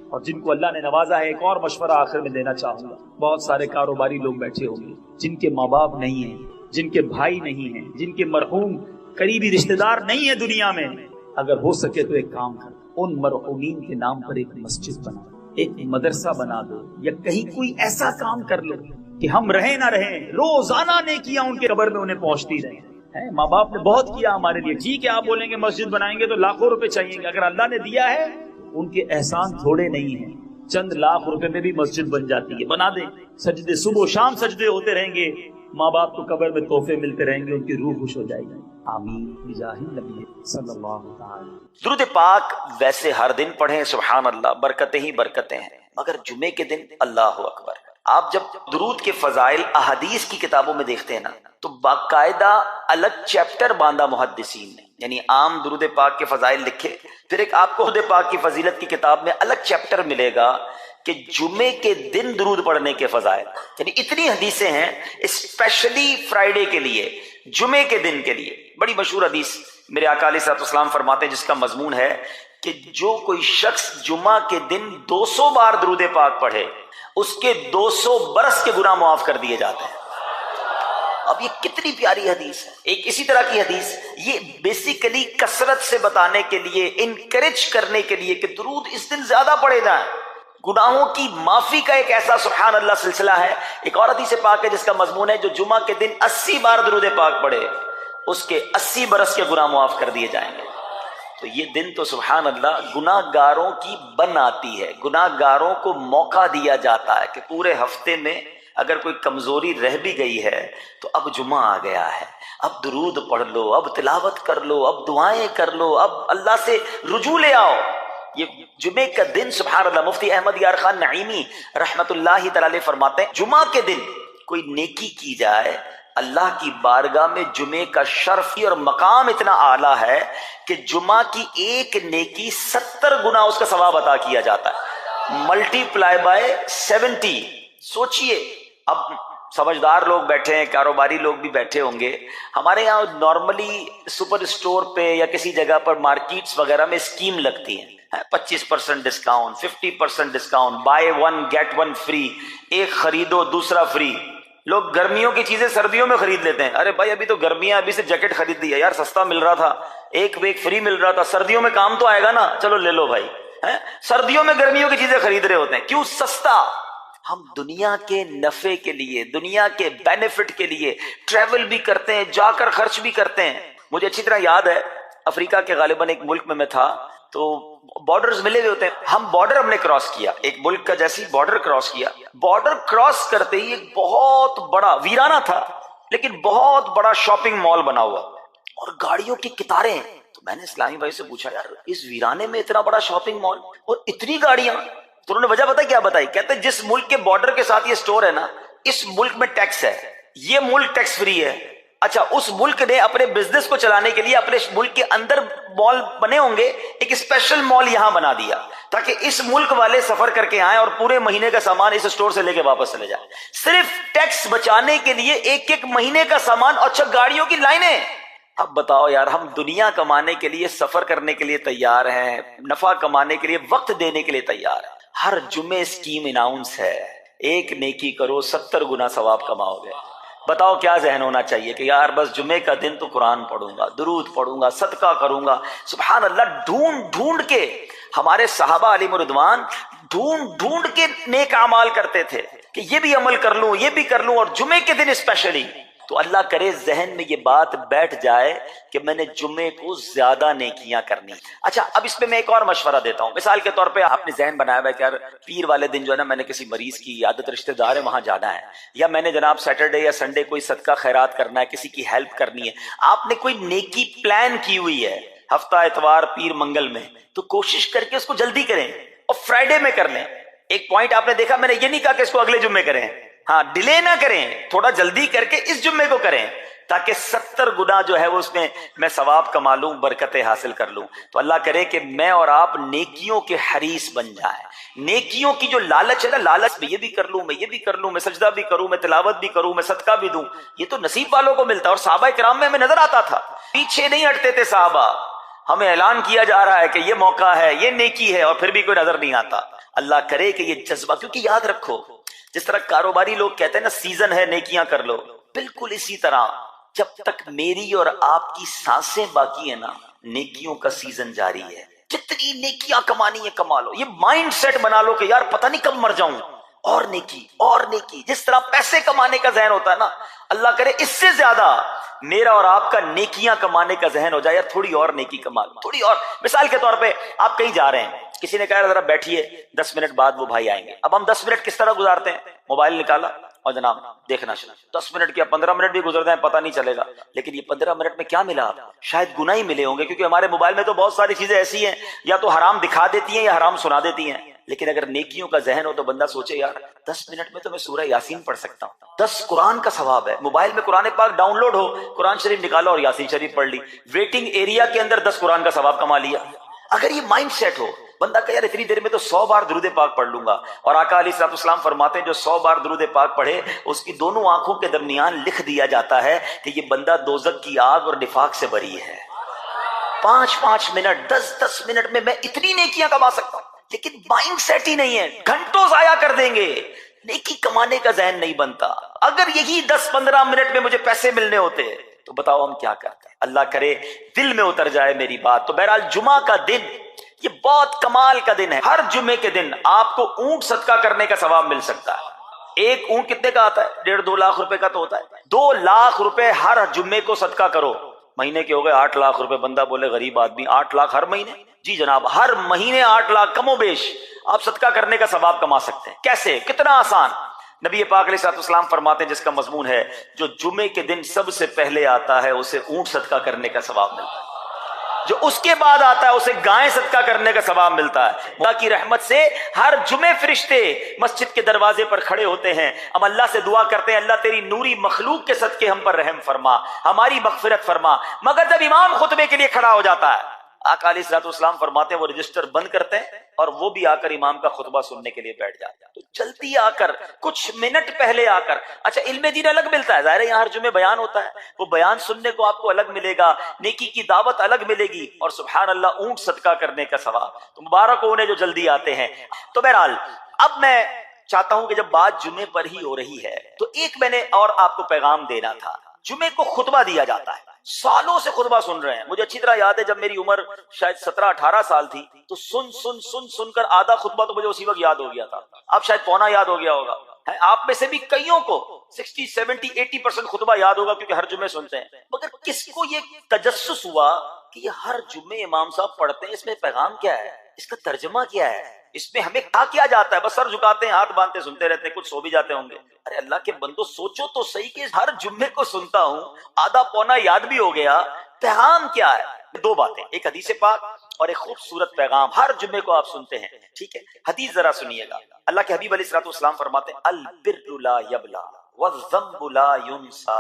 اور جن کو اللہ نے نوازا ہے، ایک اور مشورہ آخر میں دینا چاہوں گا. بہت سارے کاروباری لوگ بیٹھے ہوں گے جن کے ماں باپ نہیں ہیں، جن کے بھائی نہیں ہیں، جن کے مرحوم قریبی رشتہ دار نہیں ہیں دنیا میں. اگر ہو سکے تو ایک کام کر، ان مرحومین کے نام پر ایک مسجد بنا، ایک مدرسہ بنا دو، یا کہیں کوئی ایسا کام کر لو کہ ہم رہیں نہ رہیں روزانہ نیکیاں ان کے قبر میں انہیں پہنچتی رہیں. ماں باپ نے بہت کیا ہمارے لیے. ٹھیک ہے آپ بولیں گے مسجد بنائیں گے تو لاکھوں روپے چاہیے گا. اگر اللہ نے دیا ہے ان کے احسان تھوڑے نہیں ہیں، چند لاکھ روپے میں بھی مسجد بن جاتی ہے. بنا دیں، سجدے صبح و شام سجدے ہوتے رہیں گے، ماں باپ کو قبر میں تحفے ملتے رہیں گے، ان کی روح خوش ہو جائے گی. آمین بجاہ النبی صلی اللہ تعالی. درود پاک ویسے ہر دن پڑھیں، سبحان اللہ، برکتیں ہی برکتیں ہیں، مگر جمعے کے دن اللہ اکبر. آپ جب درود کے فضائل احادیث کی کتابوں میں دیکھتے ہیں نا تو باقاعدہ الگ چیپٹر باندھا محدثین نے. یعنی عام درود پاک کے فضائل لکھے، پھر ایک آپ کو درود پاک کی فضیلت کی کتاب میں الگ چیپٹر ملے گا کہ جمعے کے دن درود پڑھنے کے فضائل. یعنی اتنی حدیثیں ہیں اسپیشلی فرائیڈے کے لیے، جمعے کے دن کے لیے. بڑی مشہور حدیث میرے آقا علیہ الصلوۃ والسلام فرماتے ہیں جس کا مضمون ہے کہ جو کوئی شخص جمعہ کے دن 200 بار درود پاک پڑھے اس کے 200 برس کے گناہ معاف کر دیے جاتے ہیں. اب یہ کتنی پیاری حدیث ہے. ایک اسی طرح کی حدیث یہ بیسیکلی کثرت سے بتانے کے لیے، انکریج کرنے کے لیے کہ درود اس دن زیادہ پڑھے جائیں. گناہوں کی معافی کا ایک ایسا سبحان اللہ سلسلہ ہے. ایک اور حدیث پاک ہے جس کا مضمون ہے جو جمعہ کے دن 80 بار درود پاک پڑھے اس کے 80 برس کے گناہ معاف کر دیے جائیں گے. تو یہ دن تو سبحان اللہ گناہ گاروں کی بن آتی ہے. گناہ گاروں کو موقع دیا جاتا ہے کہ پورے ہفتے میں اگر کوئی کمزوری رہ بھی گئی ہے تو اب جمعہ آ گیا ہے، اب درود پڑھ لو، اب تلاوت کر لو، اب دعائیں کر لو، اب اللہ سے رجوع لے آؤ. یہ جمعے کا دن سبحان اللہ مفتی احمد یار خان نعیمی رحمت اللہ تعالی فرماتے ہیں جمعہ کے دن کوئی نیکی کی جائے اللہ کی بارگاہ میں جمعے کا شرف اور مقام اتنا اعلیٰ ہے کہ جمعہ کی ایک نیکی 70 گنا اس کا ثواب عطا کیا جاتا ہے، ملٹی پلائی بائی 70. سوچئے اب سمجھدار لوگ بیٹھے ہیں، کاروباری لوگ بھی بیٹھے ہوں گے. ہمارے یہاں نارملی سپر اسٹور پہ یا کسی جگہ پر مارکیٹس وغیرہ میں اسکیم لگتی ہیں، 25% discount, 50% discount, buy 1 get 1 free, ایک خریدو دوسرا فری. لوگ گرمیوں کی چیزیں سردیوں میں خرید لیتے ہیں. ارے بھائی ابھی تو گرمیاں، ابھی سے جیکٹ خرید دی ہے یار، سستا مل رہا تھا، ایک فری مل رہا تھا، سردیوں میں کام تو آئے گا نا، چلو لے لو بھائی. سردیوں میں گرمیوں کی چیزیں خرید رہے ہوتے ہیں. کیوں؟ سستا. ہم دنیا کے نفع کے لیے، دنیا کے بینیفٹ کے لیے ٹریول بھی کرتے ہیں، جا کر خرچ بھی کرتے ہیں. مجھے اچھی طرح یاد ہے افریقہ کے غالباً ایک ملک میں تھا، تو بارڈرز ملے ہوئے ہوتے ہیں. ہم نے کراس کیا، ایک ملک کا جیسی بارڈر کراس کیا. بارڈر کراس کرتے ہی ایک بہت بڑا ویرانہ تھا لیکن بہت بڑا شاپنگ مال بنا ہوا اور گاڑیوں کی قطاریں. تو میں نے اسلامی بھائی سے پوچھا، یار اس ویرانے میں اتنا بڑا شاپنگ مال اور اتنی گاڑیاں؟ تو انہوں نے وجہ کیا بتائی. کہتے ہیں جس ملک کے بارڈر کے ساتھ یہ سٹور ہے نا، اس ملک میں ٹیکس ہے، یہ ملک ٹیکس فری ہے. اچھا، اس ملک نے اپنے بزنس کو چلانے کے لیے اپنے ملک کے اندر مال بنے ہوں گے، ایک اسپیشل مال یہاں بنا دیا تاکہ اس ملک والے سفر کر کے آئیں اور پورے مہینے کا سامان اس سٹور سے لے کے واپس چلے جائیں. صرف ٹیکس بچانے کے لیے ایک مہینے کا سامان. اچھا، گاڑیوں کی لائنیں. اب بتاؤ یار، ہم دنیا کمانے کے لیے، سفر کرنے کے لیے تیار ہیں، نفع کمانے کے لیے وقت دینے کے لیے تیار ہیں. ہر جمعے اسکیم اناؤنس ہے، ایک نیکی کرو 70 گنا ثواب کماؤ گے. بتاؤ کیا ذہن ہونا چاہیے کہ یار بس جمعے کا دن تو قرآن پڑھوں گا، درود پڑھوں گا، صدقہ کروں گا. سبحان اللہ، ڈھونڈ کے ہمارے صحابہ علیہ رضوان ڈھونڈ کے نیک اعمال کرتے تھے کہ یہ بھی عمل کر لوں، یہ بھی کر لوں، اور جمعے کے دن اسپیشلی. تو اللہ کرے ذہن میں یہ بات بیٹھ جائے کہ میں نے جمعے کو زیادہ نیکیاں کرنی. اچھا، اب اس پہ میں ایک اور مشورہ دیتا ہوں. مثال کے طور پہ آپ نے ذہن بنایا ہوا ہے کہ یار پیر والے دن جو ہے نا، میں نے کسی مریض کی عادت رشتہ دار ہے وہاں جانا ہے، یا میں نے جناب سیٹرڈے یا سنڈے کوئی صدقہ خیرات کرنا ہے، کسی کی ہیلپ کرنی ہے. آپ نے کوئی نیکی پلان کی ہوئی ہے ہفتہ اتوار پیر منگل میں، تو کوشش کر کے اس کو جلدی کریں اور فرائیڈے میں کر لیں. ایک پوائنٹ آپ نے دیکھا، میں نے یہ نہیں کہا کہ اس کو اگلے جمعے کریں، ہاں ڈیلے نہ کریں، تھوڑا جلدی کر کے اس جمعے کو کریں تاکہ 70 گنا جو ہے وہ اس میں ثواب کما لوں، برکتیں حاصل کر لوں. تو اللہ کرے کہ میں اور آپ نیکیوں کے حریص بن جائیں. نیکیوں کی جو لالچ ہے نا، لالچ میں یہ بھی کر لوں، میں یہ بھی کر لوں، میں سجدہ بھی کروں، میں تلاوت بھی کروں، میں صدقہ بھی دوں، یہ تو نصیب والوں کو ملتا ہے. اور صحابہ کرام میں ہمیں نظر آتا تھا، پیچھے نہیں ہٹتے تھے صحابہ. ہمیں اعلان کیا جا رہا ہے کہ یہ موقع ہے، یہ نیکی ہے، اور پھر بھی کوئی نظر نہیں آتا. اللہ کرے کہ یہ جذبہ، کیونکہ یاد رکھو جس طرح کاروباری لوگ کہتے ہیں نا سیزن ہے نیکیاں کر لو، بالکل اسی طرح جب تک میری اور آپ کی سانسیں باقی ہیں نا، نیکیوں کا سیزن جاری ہے. جتنی نیکیاں کمانی ہے کما لو. یہ مائنڈ سیٹ بنا لو کہ یار پتہ نہیں کب مر جاؤں، اور نیکی اور نیکی. جس طرح پیسے کمانے کا ذہن ہوتا ہے نا، اللہ کرے اس سے زیادہ میرا اور آپ کا نیکیاں کمانے کا ذہن ہو جائے. یار تھوڑی اور نیکی کما لو، تھوڑی اور. مثال کے طور پہ آپ کہیں جا رہے ہیں، کسی نے کہا ذرا بیٹھیے 10 منٹ بعد وہ بھائی آئیں گے. اب ہم 10 منٹ کس طرح گزارتے ہیں؟ موبائل نکالا اور جناب دیکھنا شروع. 10 منٹ کیا 15 منٹ بھی گزر جائیں پتہ نہیں چلے گا. لیکن یہ 15 منٹ میں کیا ملا؟ شاید گناہ ہی ملے ہوں گے، کیونکہ ہمارے موبائل میں تو بہت ساری چیزیں ایسی ہیں یا تو حرام دکھا دیتی ہیں یا حرام سنا دیتی ہیں. لیکن اگر نیکیوں کا ذہن ہو تو بندہ سوچے یار 10 منٹ میں تو میں سورہ یاسین پڑھ سکتا ہوں، 10 قرآن کا ثواب ہے. موبائل میں قرآن پاک ڈاؤن لوڈ ہو، قرآن شریف نکالا اور یاسین شریف پڑھ لی، ویٹنگ ایریا کے اندر 10 قرآن کا ثواب کما لیا. اگر یہ مائنڈ سیٹ ہو بندہ کہ یار اتنی دیر میں تو 100 بار درود پاک پڑھ لوں گا. اور آقا علیہ الصلوۃ والسلام فرماتے ہیں جو 100 بار درود پاک پڑھے اس کی دونوں آنکھوں کے درمیان لکھ دیا جاتا ہے کہ یہ بندہ دوزخ کی آگ اور نفاق سے بری ہے. 5 منٹ 10 منٹ میں میں اتنی نیکیاں کما سکتا ہوں. لیکن مائنڈ سیٹ ہی نہیں ہے، گھنٹوں ضائع کر دیں گے، نیکی کمانے کا ذہن نہیں بنتا. اگر یہی 10-15 منٹ میں مجھے پیسے ملنے ہوتے تو بتاؤ ہم کیا کرتے. اللہ کرے دل میں اتر جائے میری بات. تو بہرحال جمعہ کا دن یہ بہت کمال کا دن ہے. ہر جمعے کے دن آپ کو اونٹ صدقہ کرنے کا ثواب مل سکتا ہے. ایک اونٹ کتنے کا آتا ہے؟ 1.5-2 لاکھ روپے کا تو ہوتا ہے. 2 لاکھ روپے ہر جمعے کو صدقہ کرو. مہینے کے ہو گئے 8 لاکھ روپے. بندہ بولے غریب آدمی 8 لاکھ ہر مہینے؟ جی جناب، ہر مہینے 8 لاکھ کم و بیش آپ صدقہ کرنے کا ثواب کما سکتے ہیں. کیسے؟ کتنا آسان. نبی پاک علیہ الصلوۃ والسلام فرماتے ہیں جس کا مضمون ہے جو جمعے کے دن سب سے پہلے آتا ہے اسے اونٹ صدقہ کرنے کا ثواب ملتا ہے، جو اس کے بعد آتا ہے اسے گائے صدقہ کرنے کا ثواب ملتا ہے. اللہ کی رحمت سے ہر جمعے فرشتے مسجد کے دروازے پر کھڑے ہوتے ہیں. ہم اللہ سے دعا کرتے ہیں اللہ تیری نوری مخلوق کے صدقے ہم پر رحم فرما، ہماری مغفرت فرما. مگر جب امام خطبے کے لیے کھڑا ہو جاتا ہے آقا علیہ الصلوۃ والسلام فرماتے ہیں وہ رجسٹر بند کرتے ہیں اور وہ بھی آ کر امام کا خطبہ سننے کے لیے بیٹھ جاتے ہیں. تو جلدی آ کر، کچھ منٹ پہلے آ کر. اچھا، علم دین الگ ملتا ہے، ظاہر ہے یہاں ہر جمعے بیان ہوتا ہے، وہ بیان سننے کو آپ کو الگ ملے گا، نیکی کی دعوت الگ ملے گی، اور سبحان اللہ اونٹ صدقہ کرنے کا ثواب. تو مبارک ہو انہیں جو جلدی آتے ہیں. تو بہرحال اب میں چاہتا ہوں کہ جب بات جمعے پر ہی ہو رہی ہے تو ایک میں نے اور آپ کو پیغام دینا تھا. جمعے کو خطبہ دیا جاتا ہے، سالوں سے خطبہ سن رہے ہیں. مجھے اچھی طرح یاد ہے جب میری عمر شاید 17-18 سال تھی تو سن کر آدھا خطبہ تو مجھے اسی وقت یاد ہو گیا تھا. اب شاید پونا یاد ہو گیا ہوگا. آپ میں سے بھی کئیوں کو 60, 70, 80% خطبہ یاد ہوگا کیونکہ ہر جمعے سنتے ہیں. مگر کس کو یہ تجسس ہوا کہ یہ ہر جمعے امام صاحب پڑھتے ہیں, اس میں پیغام کیا ہے, اس کا ترجمہ کیا ہے, اس میں ہمیں کیا جاتا ہے؟ بس سر جھکاتے ہیں, ہاتھ باندھتے سنتے رہتے ہیں, کچھ سو بھی جاتے ہوں گے. ارے اللہ کے بندو سوچو تو صحیح کہ ہر جمعے کو سنتا ہوں, آدھا پونا یاد بھی ہو گیا, پیغام کیا ہے؟ دو باتیں, ایک حدیث پاک اور ایک خوبصورت پیغام. ہر جمعے کو آپ سنتے ہیں, ٹھیک ہے. حدیث ذرا سنیے گا. اللہ کے حبیب علیہ الصلوۃ والسلام فرماتے ہیں البر لا یبلا والذنب لا ینسا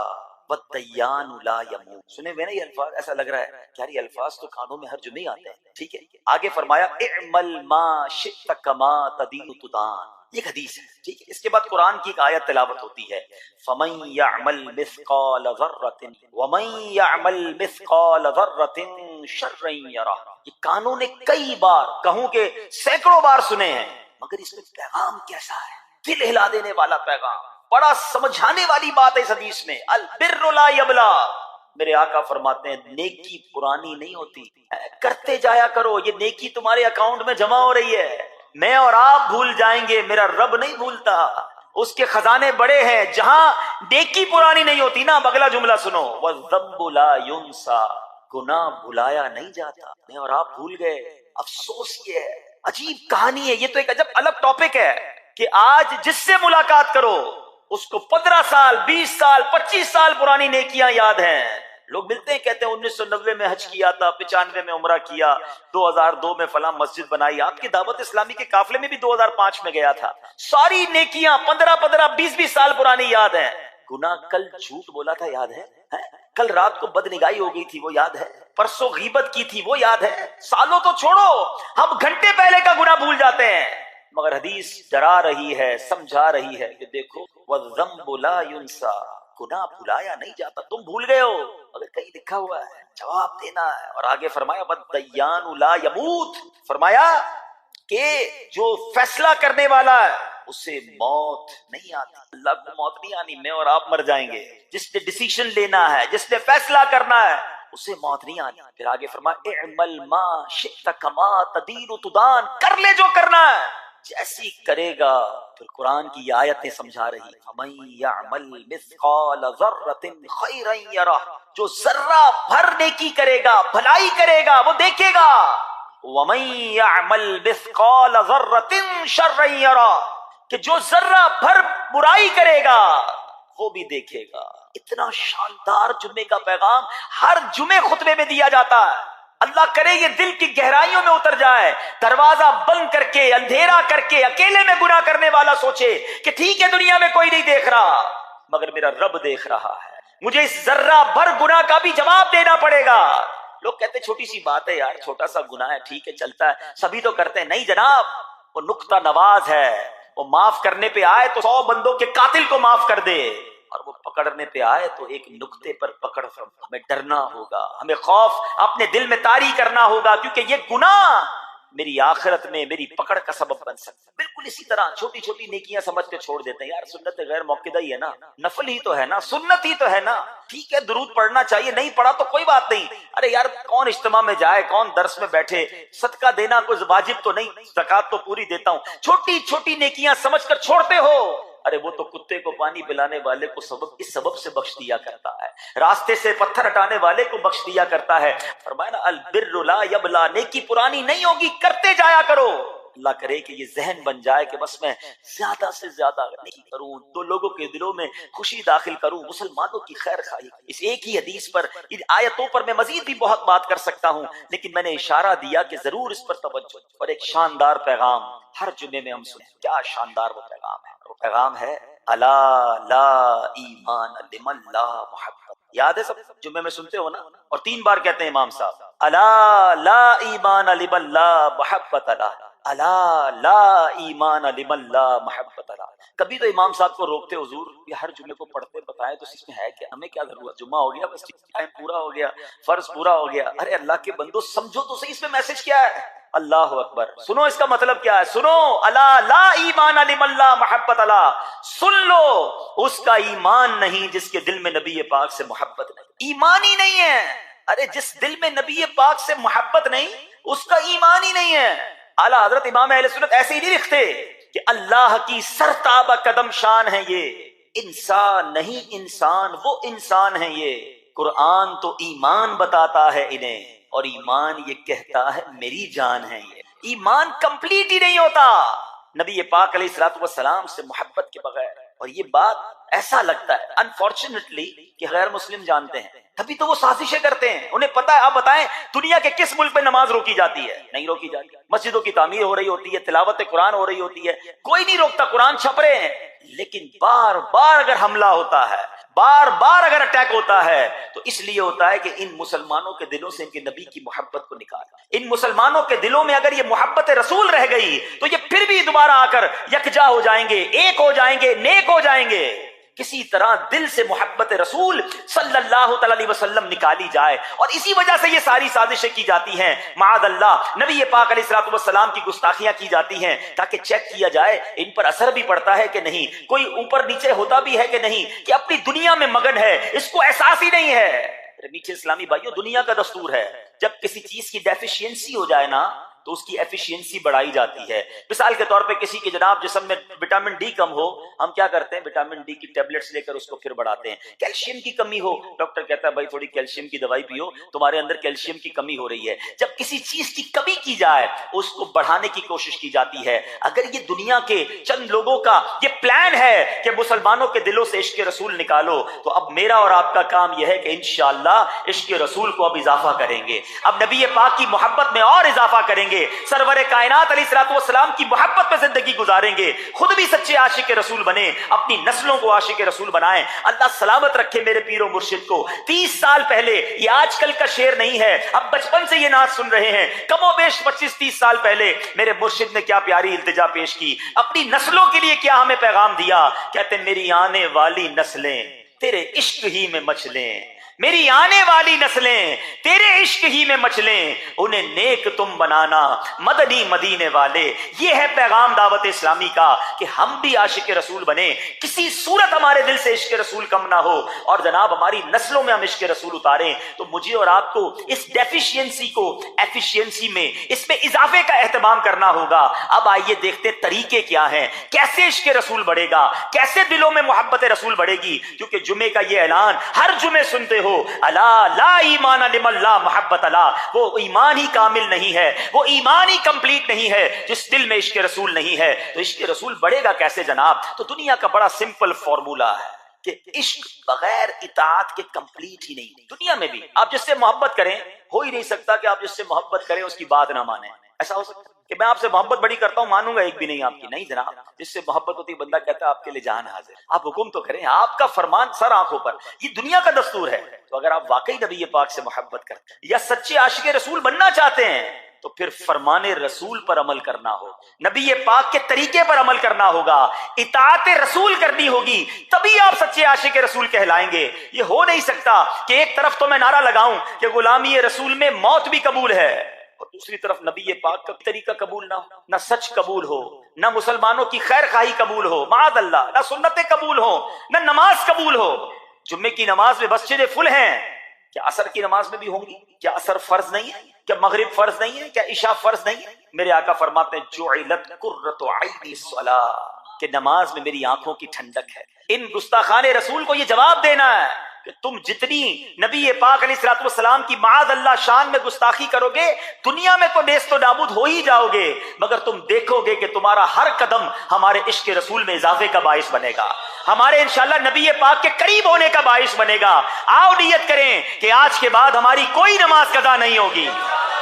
والدیان لا یموت. سنے ہوئے نا یہ الفاظ؟ ایسا لگ رہا ہے کہ یار یہ الفاظ تو کانوں میں ہر جمعے آتے ہیں, ٹھیک ہے. آگے فرمایا اعمل ما شئت کما تدین تدان. یہ حدیث ہے, ٹھیک ہے. اس کے بعد قرآن کی ایک آیت تلاوت ہوتی ہے فمن یعمل مثقال ذرۃ ومن یعمل مثقال ذرۃ شرا یرہ. یہ کانوں نے کئی بار, کہوں کہ سینکڑوں بار سنے ہیں, مگر اس میں پیغام کیسا ہے؟ دل ہلا دینے والا پیغام, بڑا سمجھانے والی بات ہے اس حدیث میں. البر لا یبلا. میرے آقا فرماتے ہیں نیکی پرانی نہیں ہوتی, کرتے جایا کرو. یہ نیکی تمہارے اکاؤنٹ میں جمع ہو رہی ہے. میں اور آپ بھول جائیں گے, میرا رب نہیں بھولتا. اس کے خزانے بڑے ہیں. جہاں نیکی پرانی نہیں ہوتی نا, اگلا جملہ سنو, والذنب لا ینسا. گناہ بھلایا نہیں جاتا. میں اور آپ بھول گئے. افسوس یہ ہے, عجیب کہانی ہے. یہ تو ایک عجب الگ ٹاپک ہے کہ آج جس سے ملاقات کرو اس کو 15 سال 20 سال 25 سال پرانی نیکیاں یاد ہیں. لوگ ملتے ہیں کہتے ہیں 1990 میں حج کیا تھا, 95 میں عمرہ کیا, 2002 میں فلاں مسجد بنائی. آپ کی دعوت اسلامی کے قافلے میں بھی 2005 میں گیا تھا. ساری نیکیاں 15 20 سال پرانی یاد ہیں. گناہ کل جھوٹ بولا تھا یاد ہے, کل رات کو بد نگاہی ہو گئی تھی وہ یاد ہے, پرسوں غیبت کی تھی وہ یاد ہے. سالوں تو چھوڑو, ہم گھنٹے پہلے کا گناہ بھول جاتے ہیں. مگر حدیث ڈرا رہی ہے, سمجھا رہی ہے کہ دیکھو والذنب لا ینسا. گناہ بھلایا نہیں جاتا. تم بھول گئے ہو مگر کہیں لکھا ہوا ہے, جواب دینا ہے. اور آگے فرمایا والدیان لا یموت. فرمایا کہ جو فیصلہ کرنے والا ہے اسے موت نہیں آتی. اللہ کو موت نہیں آنی, میں اور آپ مر جائیں گے. جس نے ڈیسیشن لینا ہے, جس نے فیصلہ کرنا ہے, اسے موت نہیں آنی. پھر آگے فرمایا اعمل ما شئت کما تدین تدان. کر لے جو کرنا ہے, جیسی کرے گا. پھر قرآن کی یہ آیتیں سمجھا رہی فمن یعمل مثقال ذرۃ خیرا یرہ. جو ذرہ بھر نیکی کرے گا, بھلائی کرے گا, وہ دیکھے گا. ومن یعمل مثقال ذرۃ شرا یرہ. کہ جو ذرہ بھر برائی کرے گا وہ بھی دیکھے گا. اتنا شاندار جمعے کا پیغام ہر جمعے خطبے میں دیا جاتا ہے. اللہ کرے یہ دل کی گہرائیوں میں اتر جائے. دروازہ بند کر کے, اندھیرا کر کے, اکیلے میں گناہ کرنے والا سوچے کہ ٹھیک ہے دنیا میں کوئی نہیں دیکھ رہا مگر میرا رب دیکھ رہا ہے, مجھے اس ذرہ بھر گناہ کا بھی جواب دینا پڑے گا. لوگ کہتے ہیں چھوٹی سی بات ہے یار, چھوٹا سا گناہ ہے, ٹھیک ہے چلتا ہے, سبھی تو کرتے ہیں. نہیں جناب, وہ نقطہ نواز ہے. وہ معاف کرنے پہ آئے تو 100 بندوں کے قاتل کو معاف کر دے, اور وہ پکڑنے پہ آئے تو ایک نقطے پر پکڑ. ہمیں ڈرنا ہوگا, ہمیں خوف اپنے دل میں طاری کرنا ہوگا, کیونکہ یہ گناہ میری آخرت میں میری پکڑ کا سبب بن سکتا ہے. بالکل اسی طرح چھوٹی چھوٹی نیکیاں سمجھ کے چھوڑ دیتے ہیں. یار سنت غیر موقدہ ہی ہے نا, نفل ہی تو ہے نا, سنت ہی تو ہے نا, ٹھیک ہے درود پڑھنا چاہیے, نہیں پڑھا تو کوئی بات نہیں. ارے یار کون اجتماع میں جائے, کون درس میں بیٹھے, صدقہ دینا کوئی واجب تو نہیں, زکات تو پوری دیتا ہوں. چھوٹی چھوٹی نیکیاں سمجھ کر چھوڑتے ہو. ارے وہ تو کتے کو پانی پلانے والے کو اس سبب سے بخش دیا کرتا ہے, راستے سے پتھر ہٹانے والے کو بخش دیا کرتا ہے. فرمایا نا البر لا یبلا. نیکی پرانی نہیں ہوگی, کرتے جایا کرو. اللہ کرے کہ یہ ذہن بن جائے کہ بس میں زیادہ سے زیادہ نیکی کروں, تو لوگوں کے دلوں میں خوشی داخل کروں, مسلمانوں کی خیر خواہی. اس ایک ہی حدیث پر, ان آیتوں پر میں مزید بھی بہت بات کر سکتا ہوں, لیکن میں نے اشارہ دیا کہ ضرور اس پر توجہ. اور ایک شاندار پیغام ہر جمعے میں ہم سنیں. کیا شاندار وہ پیغام ہے. وہ پیغام ہے الا لا ایمان لمن لا محبت. یاد ہے سب جمعے میں سنتے ہو نا, اور 3 بار کہتے ہیں امام صاحب الا لا ایمان لمن لا محبت لا, الا لا ایمان لمن لا محبت لا. کبھی تو امام صاحب کو روکتے, حضور یہ ہر جمعے کو پڑھتے بتائیں تو اس میں ہے کیا, ہمیں کیا ضرورت, جمعہ ہو گیا بس, ٹائم پورا ہو گیا, فرض پورا ہو گیا. ارے اللہ کے بندو سمجھو تو صحیح اس میں میسج کیا ہے. اللہ اکبر, سنو اس کا مطلب کیا ہے. سنو الا لا ایمان لمن لا محبت لا. سن لو اس کا ایمان نہیں جس کے دل میں نبی پاک سے محبت نہیں. ایمان ہی نہیں ہے. ارے جس دل میں نبی پاک سے محبت نہیں اس کا ایمان ہی نہیں ہے. اعلیٰ حضرت امام اہل سنت ایسے ہی نہیں لکھتے کہ اللہ کی سرتابہ قدم شان ہے یہ. انسان نہیں انسان، وہ انسان ہے یہ. قرآن تو ایمان بتاتا ہے انہیں، اور ایمان یہ کہتا ہے میری جان ہے یہ. ایمان کمپلیٹ ہی نہیں ہوتا نبی پاک علیہ الصلوۃ والسلام سے محبت کے بغیر. اور یہ بات ایسا لگتا ہے انفارچونیٹلی کہ غیر مسلم جانتے ہیں، تبھی تو وہ سازشیں کرتے ہیں. انہیں پتا ہے. آپ بتائیں دنیا کے کس ملک میں نماز روکی جاتی ہے؟ نہیں روکی جاتی. مسجدوں کی تعمیر ہو رہی ہوتی ہے، تلاوت قرآن ہو رہی ہوتی ہے، کوئی نہیں روکتا، قرآن چھپ رہے ہیں. لیکن بار بار اگر حملہ ہوتا ہے، بار بار اگر اٹیک ہوتا ہے، تو اس لیے ہوتا ہے کہ ان مسلمانوں کے دلوں سے ان کے نبی کی محبت کو نکالا. ان مسلمانوں کے دلوں میں اگر یہ محبت رسول رہ گئی تو یہ پھر بھی دوبارہ آ کر یکجا ہو جائیں گے، ایک ہو جائیں گے، نیک ہو جائیں گے. کسی طرح دل سے محبت رسول صلی اللہ تعالی علیہ وسلم نکالی جائے، اور اسی وجہ سے یہ ساری سازشیں کی جاتی ہیں. معاذ اللہ نبی پاک علیہ الصلوۃ والسلام کی گستاخیاں کی جاتی ہیں تاکہ چیک کیا جائے ان پر اثر بھی پڑتا ہے کہ نہیں، کوئی اوپر نیچے ہوتا بھی ہے کہ نہیں، کہ اپنی دنیا میں مگن ہے، اس کو احساس ہی نہیں ہے. میٹھے اسلامی بھائیوں، دنیا کا دستور ہے جب کسی چیز کی ڈیفیشینسی ہو جائے نا تو اس کی ایفیشینسی بڑھائی جاتی ہے. مثال کے طور پہ کسی کے جناب جسم میں وٹامن ڈی کم ہو، ہم کیا کرتے ہیں؟ وٹامن ڈی کی ٹیبلٹس لے کر اس کو پھر بڑھاتے ہیں. کیلشیم کی کمی ہو، ڈاکٹر کہتا ہے بھائی تھوڑی کیلشیم کی دوائی پیو، تمہارے اندر کیلشیم کی کمی ہو رہی ہے. جب کسی چیز کی کمی کی جائے اس کو بڑھانے کی کوشش کی جاتی ہے. اگر یہ دنیا کے چند لوگوں کا یہ پلان ہے کہ مسلمانوں کے دلوں سے عشق رسول نکالو، تو اب میرا اور آپ کا کام یہ ہے کہ انشاءاللہ عشق رسول کو اب اضافہ کریں گے، اب نبی پاک کی محبت میں اور اضافہ کریں گے، سرور کائنات علیہ الصلوۃ والسلام کی محبت میں زندگی گزاریں گے، خود بھی سچے عاشق رسول بنے، اپنی نسلوں کو عاشق رسول بنائیں. اللہ سلامت رکھے میرے پیر و مرشد کو. 30 سال پہلے، یہ آج کل کا شعر نہیں ہے، اب بچپن سے یہ نعت سن رہے ہیں، کم و بیش 25-30 سال پہلے میرے مرشد نے کیا پیاری التجا پیش کی، اپنی نسلوں کے لیے کیا ہمیں پیغام دیا. کہتے میری آنے والی نسلیں تیرے عشق ہی میں مچلیں، میری آنے والی نسلیں تیرے عشق ہی میں مچلیں، انہیں نیک تم بنانا مدنی مدینے والے. یہ ہے پیغام دعوت اسلامی کا کہ ہم بھی عاشق رسول بنیں، کسی صورت ہمارے دل سے عشق رسول کم نہ ہو، اور جناب ہماری نسلوں میں ہم عشق رسول اتاریں. تو مجھے اور آپ کو اس ڈیفیشینسی کو ایفیشینسی میں، اس میں اضافے کا اہتمام کرنا ہوگا. اب آئیے دیکھتے طریقے کیا ہیں، کیسے عشق رسول بڑھے گا، کیسے دلوں میں محبت رسول بڑھے گی. کیونکہ جمعے کا یہ اعلان ہر جمعے سنتے ہو، الا لا ایمان لمن لا محبت لا. وہ ایمان ہی کامل نہیں ہے، وہ ایمان ہی کمپلیٹ نہیں ہے جس دل میں عشق رسول نہیں ہے. تو عشق رسول بڑھے گا کیسے جناب؟ تو دنیا کا بڑا سمپل فارمولا ہے کہ عشق بغیر اطاعت کے کمپلیٹ ہی نہیں. دنیا میں بھی آپ جس سے محبت کریں، ہو ہی نہیں سکتا کہ آپ جس سے محبت کریں اس کی بات نہ مانیں. ایسا ہو سکتا کہ میں آپ سے محبت بڑی کرتا ہوں، مانوں گا ایک بھی نہیں آپ کی؟ نہیں جناب. جس سے محبت ہوتی بندہ کہتا ہے آپ کے لیے جان حاضر، آپ حکم تو کریں، آپ کا فرمان سر آنکھوں پر. یہ دنیا کا دستور ہے. تو اگر آپ واقعی نبی پاک سے محبت کرتے ہیں یا سچے عاشق رسول بننا چاہتے ہیں تو پھر فرمان رسول پر عمل کرنا ہو، نبی پاک کے طریقے پر عمل کرنا ہوگا، اطاعت رسول کرنی ہوگی، تبھی آپ سچے عاشق رسول کہلائیں گے. یہ ہو نہیں سکتا کہ ایک طرف تو میں نعرہ لگاؤں کہ غلامی رسول میں موت بھی قبول ہے، اور دوسری طرف نبی پاک کا طریقہ قبول نہ ہو، نہ سچ قبول ہو، نہ مسلمانوں کی خیر خواہی قبول ہو، معاذ اللہ، نہ سنتیں قبول ہو، نہ نماز قبول ہو. جمعے کی نماز میں مسجدیں فل ہیں، کیا عصر کی نماز میں بھی ہوں گی؟ کیا عصر فرض نہیں ہے؟ کیا مغرب فرض نہیں ہے؟ کیا عشاء فرض نہیں ہے؟ میرے آقا فرماتے ہیں جعلت قرۃ عینی الصلاۃ، کہ نماز میں میری آنکھوں کی ٹھنڈک ہے. ان گستاخان رسول کو یہ جواب دینا ہے کہ تم جتنی نبی پاک علیہ الصلوۃ والسلام کی معاذ اللہ شان میں گستاخی کرو گے، دنیا میں تو نیست و نابود ہو ہی جاؤ گے، مگر تم دیکھو گے کہ تمہارا ہر قدم ہمارے عشق رسول میں اضافے کا باعث بنے گا، ہمارے انشاءاللہ نبی پاک کے قریب ہونے کا باعث بنے گا. آؤ نیت کریں کہ آج کے بعد ہماری کوئی نماز قضا نہیں ہوگی،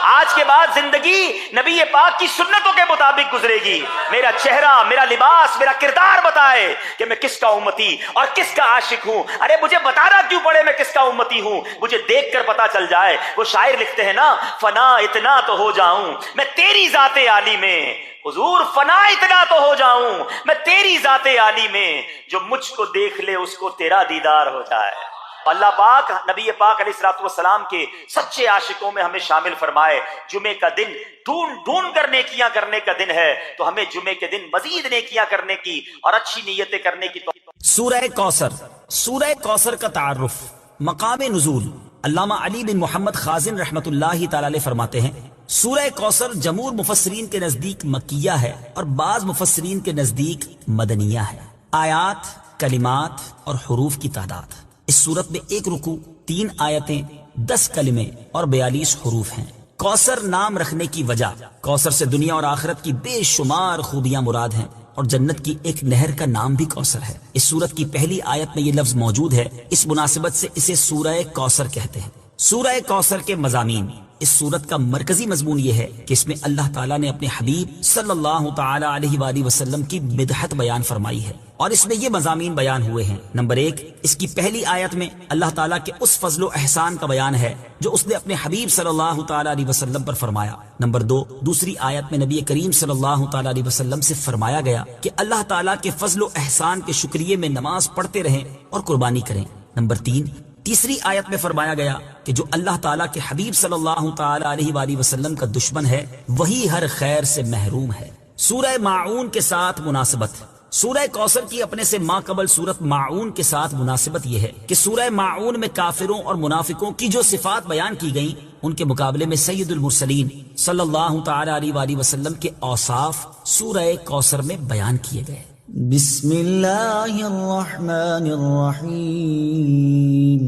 آج کے بعد زندگی نبی پاک کی سنتوں کے مطابق گزرے گی. میرا چہرہ، میرا لباس، میرا کردار بتائے کہ میں کس کا امتی اور کس کا عاشق ہوں. ارے مجھے بتانا کیوں پڑے میں کس کا امتی ہوں؟ مجھے دیکھ کر پتا چل جائے. وہ شاعر لکھتے ہیں نا، فنا اتنا تو ہو جاؤں میں تیری ذات عالی میں، حضور فنا اتنا تو ہو جاؤں میں تیری ذات عالی میں، جو مجھ کو دیکھ لے اس کو تیرا دیدار ہو جائے. اللہ پاک نبی پاک علیہ الصلوۃ والسلام کے سچے عاشقوں میں ہمیں شامل فرمائے. جمعے کا دن ڈھونڈ کر نیکیاں کرنے کا دن ہے، تو ہمیں جمعے کے دن مزید نیکیاں کرنے کی اور اچھی نیتیں کرنے کی. سورہ کوثر، سورہ کوثر کا تعارف. مقام نزول علامہ علی بن محمد خازن رحمت اللہ تعالی علیہ فرماتے ہیں سورہ کوثر جمہور مفسرین کے نزدیک مکیہ ہے اور بعض مفسرین کے نزدیک مدنیہ ہے۔ آیات، کلمات اور حروف کی تعداد، اس صورت میں 1 رکوع، 3 آیتیں، 10 کلمے اور 42 حروف ہیں۔ کوثر نام رکھنے کی وجہ، کوثر سے دنیا اور آخرت کی بے شمار خوبیاں مراد ہیں اور جنت کی ایک نہر کا نام بھی کوثر ہے۔ اس سورت کی پہلی آیت میں یہ لفظ موجود ہے، اس مناسبت سے اسے سورہ کوثر کہتے ہیں۔ سورہ کوثر کے مضامین، اس سورت کا مرکزی مضمون یہ ہے کہ اس میں اللہ تعالیٰ نے اپنے حبیب صلی اللہ تعالی علیہ وآلہ وسلم کی مدحت بیان فرمائی ہے، اور اس میں یہ مضامین بیان ہوئے ہیں۔ نمبر 1، اس کی پہلی آیت میں اللہ تعالیٰ کے اس فضل و احسان کا بیان ہے جو اس نے اپنے حبیب صلی اللہ تعالی علیہ وسلم پر فرمایا۔ نمبر 2، دوسری آیت میں نبی کریم صلی اللہ تعالی علیہ وسلم سے فرمایا گیا کہ اللہ تعالیٰ کے فضل و احسان کے شکریے میں نماز پڑھتے رہیں اور قربانی کریں۔ نمبر 3، تیسری آیت میں فرمایا گیا کہ جو اللہ تعالیٰ کے حبیب صلی اللہ تعالی علیہ وآلہ وسلم کا دشمن ہے وہی ہر خیر سے محروم ہے۔ سورہ ماعون کے ساتھ مناسبت، سورہ کوثر کی اپنے سے ماقبل سورت ماعون کے ساتھ مناسبت یہ ہے کہ سورہ ماعون میں کافروں اور منافقوں کی جو صفات بیان کی گئیں ان کے مقابلے میں سید المرسلین صلی اللہ تعالی علیہ وآلہ وسلم کے اوصاف سورہ کوثر میں بیان کیے گئے۔ بسم اللہ الرحمن الرحیم۔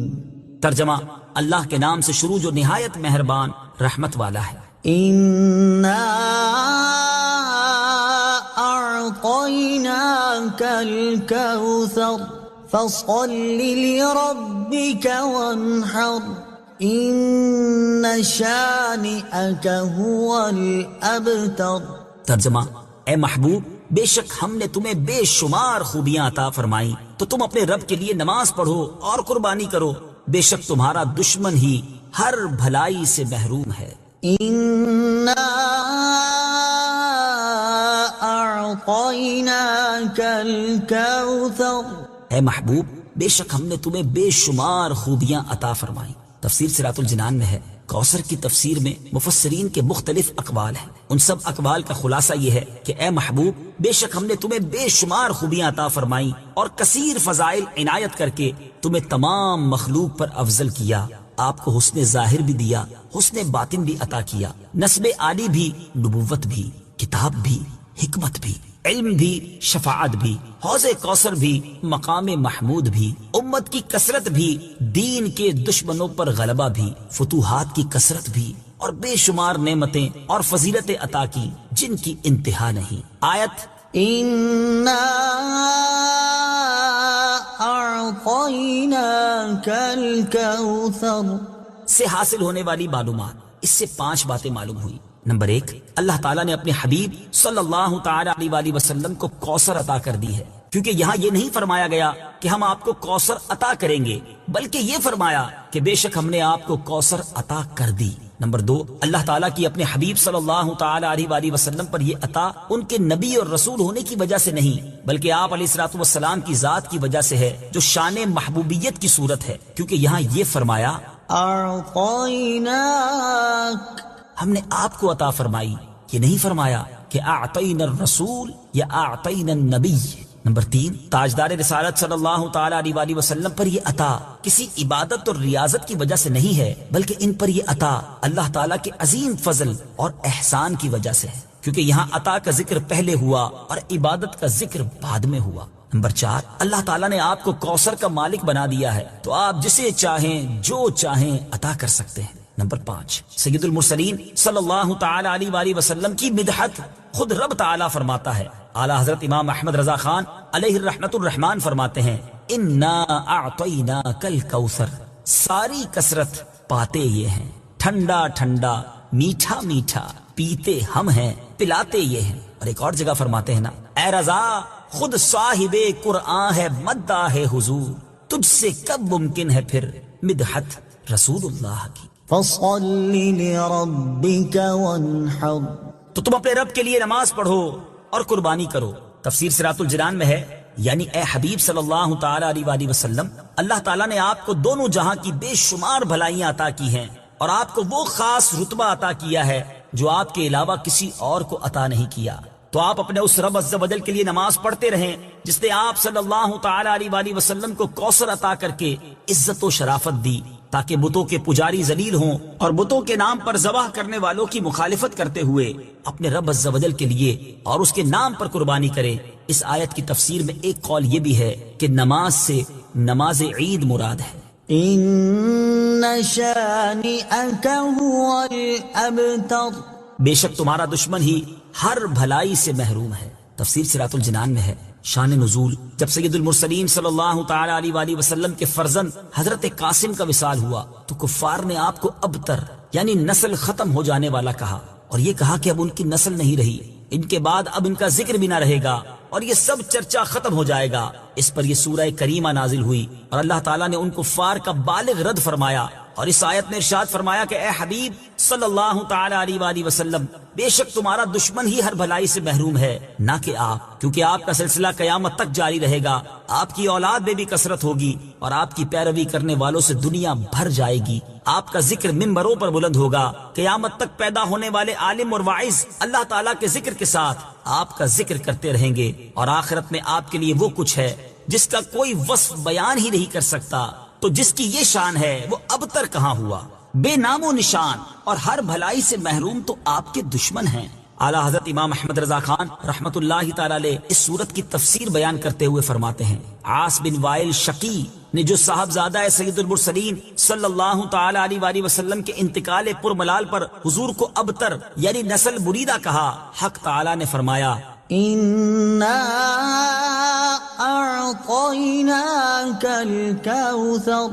ترجمہ، اللہ کے نام سے شروع جو نہایت مہربان رحمت والا ہے۔ اِنَّا أعطيناك الكوثر فصل لربك وانحر إن شانئك هو الأبتر۔ ترجمہ، اے محبوب، بے شک ہم نے تمہیں بے شمار خوبیاں عطا فرمائیں تو تم اپنے رب کے لیے نماز پڑھو اور قربانی کرو، بے شک تمہارا دشمن ہی ہر بھلائی سے محروم ہے۔ إِنَّا أَعْطَيْنَاكَ الْكَوْثَرَ۔ اے محبوب، بے شک ہم نے تمہیں بے شمار خوبیاں عطا فرمائیں۔ تفسیر صراط الجنان میں ہے، کوثر کی تفسیر میں مفسرین کے مختلف اقوال ہیں، ان سب اقوال کا خلاصہ یہ ہے کہ اے محبوب، بے شک ہم نے تمہیں بے شمار خوبیاں عطا فرمائیں اور کثیر فضائل عنایت کر کے تمہیں تمام مخلوق پر افضل کیا، آپ کو حسن ظاہر بھی دیا، حسن باطن بھی عطا کیا، نسب عالی بھی، نبوت بھی، کتاب بھی، حکمت بھی، علم بھی، شفاعت بھی، حوض کوثر بھی، مقام محمود بھی، امت کی کثرت بھی، دین کے دشمنوں پر غلبہ بھی، فتوحات کی کثرت بھی، اور بے شمار نعمتیں اور فضیلتیں عطا کی جن کی انتہا نہیں۔ آیت إِنَّا أَعْطَيْنَاكَ الْكَوْثَرَ سے حاصل ہونے والی معلومات، اس سے 5 باتیں معلوم ہوئی۔ نمبر 1، اللہ تعالیٰ نے اپنے حبیب صلی اللہ تعالی علیہ وآلہ وسلم کو کوثر عطا کر دی ہے، کیونکہ یہاں یہ نہیں فرمایا گیا کہ ہم آپ کو کوثر عطا کریں گے، بلکہ یہ فرمایا کہ بے شک ہم نے آپ کو کوثر عطا کر دی۔ نمبر 2، اللہ تعالیٰ کی اپنے حبیب صلی اللہ تعالی علیہ وآلہ وسلم پر یہ عطا ان کے نبی اور رسول ہونے کی وجہ سے نہیں، بلکہ آپ علیہ الصلوۃ والسلام کی ذات کی وجہ سے ہے، جو شان محبوبیت کی صورت ہے، کیونکہ یہاں یہ فرمایا أَعْطَيْنَاكَ، ہم نے آپ کو عطا فرمائی، یہ نہیں فرمایا کہ اعطینا الرسول یا اعطینا النبی۔ نمبر 3، تاجدار رسالت صلی اللہ تعالی علیہ وآلہ وسلم پر یہ عطا کسی عبادت اور ریاضت کی وجہ سے نہیں ہے، بلکہ ان پر یہ عطا اللہ تعالیٰ کے عظیم فضل اور احسان کی وجہ سے ہے، کیونکہ یہاں عطا کا ذکر پہلے ہوا اور عبادت کا ذکر بعد میں ہوا۔ نمبر 4، اللہ تعالیٰ نے آپ کو کوثر کا مالک بنا دیا ہے تو آپ جسے چاہیں جو چاہیں عطا کر سکتے ہیں۔ نمبر 5، سید المرسلین صلی اللہ تعالی علیہ وآلہ وسلم کی مدحت خود رب تعالیٰ فرماتا ہے۔ اعلیٰ حضرت امام احمد رضا خان علیہ الرحمت الرحمان فرماتے ہیں، انا اعطیناک الکوثر، ساری کثرت پاتے یہ ہیں، ٹھنڈا ٹھنڈا، میٹھا میٹھا، پیتے ہم ہیں، پلاتے یہ ہیں۔ اور ایک اور جگہ فرماتے ہیں نا، اے رضا خود صاحب قرآن ہے، مداح حضور، تجھ سے کب ممکن ہے پھر مدحت رسول اللہ کی۔ فَصَلِّ لِرَبِّكَ وَانْحَرْ، تو تم اپنے رب کے لیے نماز پڑھو اور قربانی کرو۔ تفسیر صراط الجنان میں ہے، یعنی اے حبیب صلی اللہ تعالی علیہ وآلہ وسلم، اللہ تعالیٰ نے آپ کو دونوں جہاں کی بے شمار بھلائیاں عطا کی ہیں اور آپ کو وہ خاص رتبہ عطا کیا ہے جو آپ کے علاوہ کسی اور کو عطا نہیں کیا۔ تو آپ اپنے اس رب عز و جل کے لیے نماز پڑھتے رہیں جس نے آپ صلی اللہ تعالی علیہ وآلہ وسلم کو کوثر عطا کر کے عزت و شرافت دی، تاکہ بتوں کے پجاری ذلیل ہوں اور بتوں کے نام پر ذبح کرنے والوں کی مخالفت کرتے ہوئے اپنے رب عز و جل کے لیے اور اس کے نام پر قربانی کریں۔ اس آیت کی تفسیر میں ایک قول یہ بھی ہے کہ نماز سے نماز عید مراد ہے۔ إن شانئك هو الأبتر، بے شک تمہارا دشمن ہی ہر بھلائی سے محروم ہے۔ تفسیر صراط الجنان میں ہے۔ شان نزول، جب سید المرسلین صلی اللہ تعالی علیہ وآلہ وسلم کے فرزند حضرت قاسم کا وصال ہوا تو کفار نے آپ کو ابتر یعنی نسل ختم ہو جانے والا کہا، اور یہ کہا کہ اب ان کی نسل نہیں رہی، ان کے بعد اب ان کا ذکر بھی نہ رہے گا اور یہ سب چرچا ختم ہو جائے گا۔ اس پر یہ سورہ کریمہ نازل ہوئی اور اللہ تعالیٰ نے ان کفار کا بالغ رد فرمایا، اور اس آیت میں ارشاد فرمایا کہ اے حبیب صلی اللہ تعالی علیہ وآلہ وسلم، بے شک تمہارا دشمن ہی ہر بھلائی سے محروم ہے، نہ کہ آپ، کیونکہ آپ کا سلسلہ قیامت تک جاری رہے گا، آپ کی اولاد میں بھی کثرت ہوگی اور آپ کی پیروی کرنے والوں سے دنیا بھر جائے گی۔ آپ کا ذکر منبروں پر بلند ہوگا، قیامت تک پیدا ہونے والے عالم اور واعظ اللہ تعالیٰ کے ذکر کے ساتھ آپ کا ذکر کرتے رہیں گے، اور آخرت میں آپ کے لیے وہ کچھ ہے جس کا کوئی وصف بیان ہی نہیں کر سکتا۔ تو جس کی یہ شان ہے وہ ابتر کہاں ہوا، بے نام و نشان اور ہر بھلائی سے محروم تو آپ کے دشمن ہیں۔ اعلیٰ حضرت امام احمد رضا خان رحمت اللہ تعالی علیہ اس صورت کی تفسیر بیان کرتے ہوئے فرماتے ہیں، عاص بن وائل شقی نے جو صاحبزادہ سید المرسلین صلی اللہ تعالی علیہ وآلہ وسلم کے انتقال پرملال پر حضور کو ابتر یعنی نسل بریدہ کہا، حق تعالی نے فرمایا إنا أعطيناك الكوثر،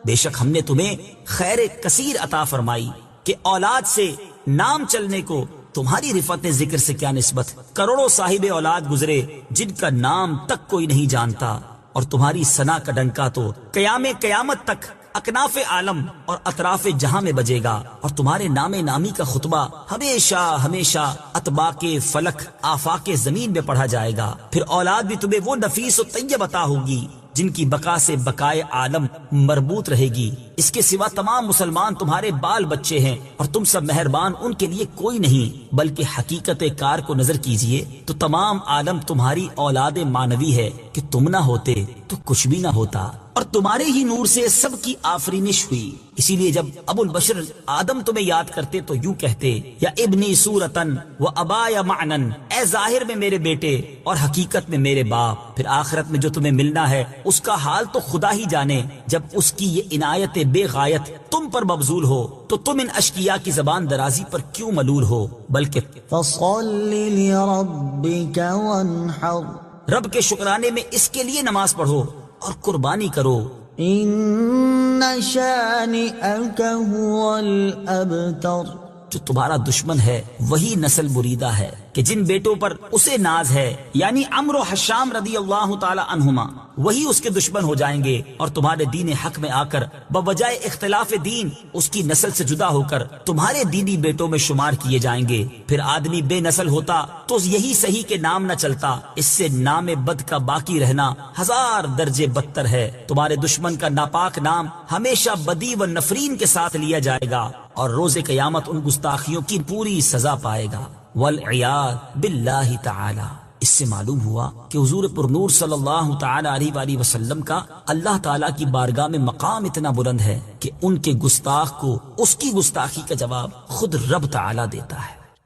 بے شک ہم نے تمہیں خیر کثیر عطا فرمائی کہ اولاد سے نام چلنے کو تمہاری رفعت ذکر سے کیا نسبت، کروڑوں صاحب اولاد گزرے جن کا نام تک کوئی نہیں جانتا، اور تمہاری ثنا کا ڈنکا تو قیامت تک اکناف عالم اور اطراف جہاں میں بجے گا، اور تمہارے نام نامی کا خطبہ ہمیشہ ہمیشہ اطباق فلک آفاق زمین میں پڑھا جائے گا۔ پھر اولاد بھی تمہیں وہ نفیس و طیب عطا ہوگی جن کی بقا سے بقائے عالم مربوط رہے گی۔ اس کے سوا تمام مسلمان تمہارے بال بچے ہیں، اور تم سب مہربان ان کے لیے کوئی نہیں، بلکہ حقیقت کار کو نظر کیجئے تو تمام عالم تمہاری اولاد مانوی ہے کہ تم نہ ہوتے تو کچھ بھی نہ ہوتا، اور تمہارے ہی نور سے سب کی آفرینش ہوئی۔ اسی لیے جب ابو البشر آدم تمہیں یاد کرتے تو یوں کہتے، یا ابنی صورتن و ابایا معنن، اے ظاہر میں میرے بیٹے اور حقیقت میں میرے باپ۔ پھر آخرت میں جو تمہیں ملنا ہے اس کا حال تو خدا ہی جانے، جب اس کی یہ عنایت بے غایت تم پر مبذول ہو تو تم ان اشقیاء کی زبان درازی پر کیوں ملول ہو، بلکہ فصل لربك وانحر، رب کے شکرانے میں اس کے لیے نماز پڑھو اور قربانی کرو۔ إن شانئك هو الأبتر، جو تمہارا دشمن ہے وہی نسل بریدہ ہے کہ جن بیٹوں پر اسے ناز ہے، یعنی عمرو و حشام رضی اللہ تعالی عنہما، وہی اس کے دشمن ہو جائیں گے، اور تمہارے دین حق میں آ کر بوجہ اختلاف دین اس کی نسل سے جدا ہو کر تمہارے دینی بیٹوں میں شمار کیے جائیں گے۔ پھر آدمی بے نسل ہوتا تو یہی صحیح کہ نام نہ چلتا، اس سے نام بد کا باقی رہنا 1000 درجے بدتر ہے۔ تمہارے دشمن کا ناپاک نام ہمیشہ بدی و نفرین کے ساتھ لیا جائے گا، اور روز قیامت ان گستاخیوں کی پوری سزا پائے گا، والعیاذ باللہ تعالی۔ اس سے معلوم ہوا کہ حضور پر نور صلی اللہ تعالی علیہ وآلہ وسلم کا اللہ تعالیٰ کی بارگاہ میں مقام اتنا بلند ہے کہ ان کے گستاخ کو اس کی گستاخی کا جواب خود رب تعالیٰ دیتا ہے۔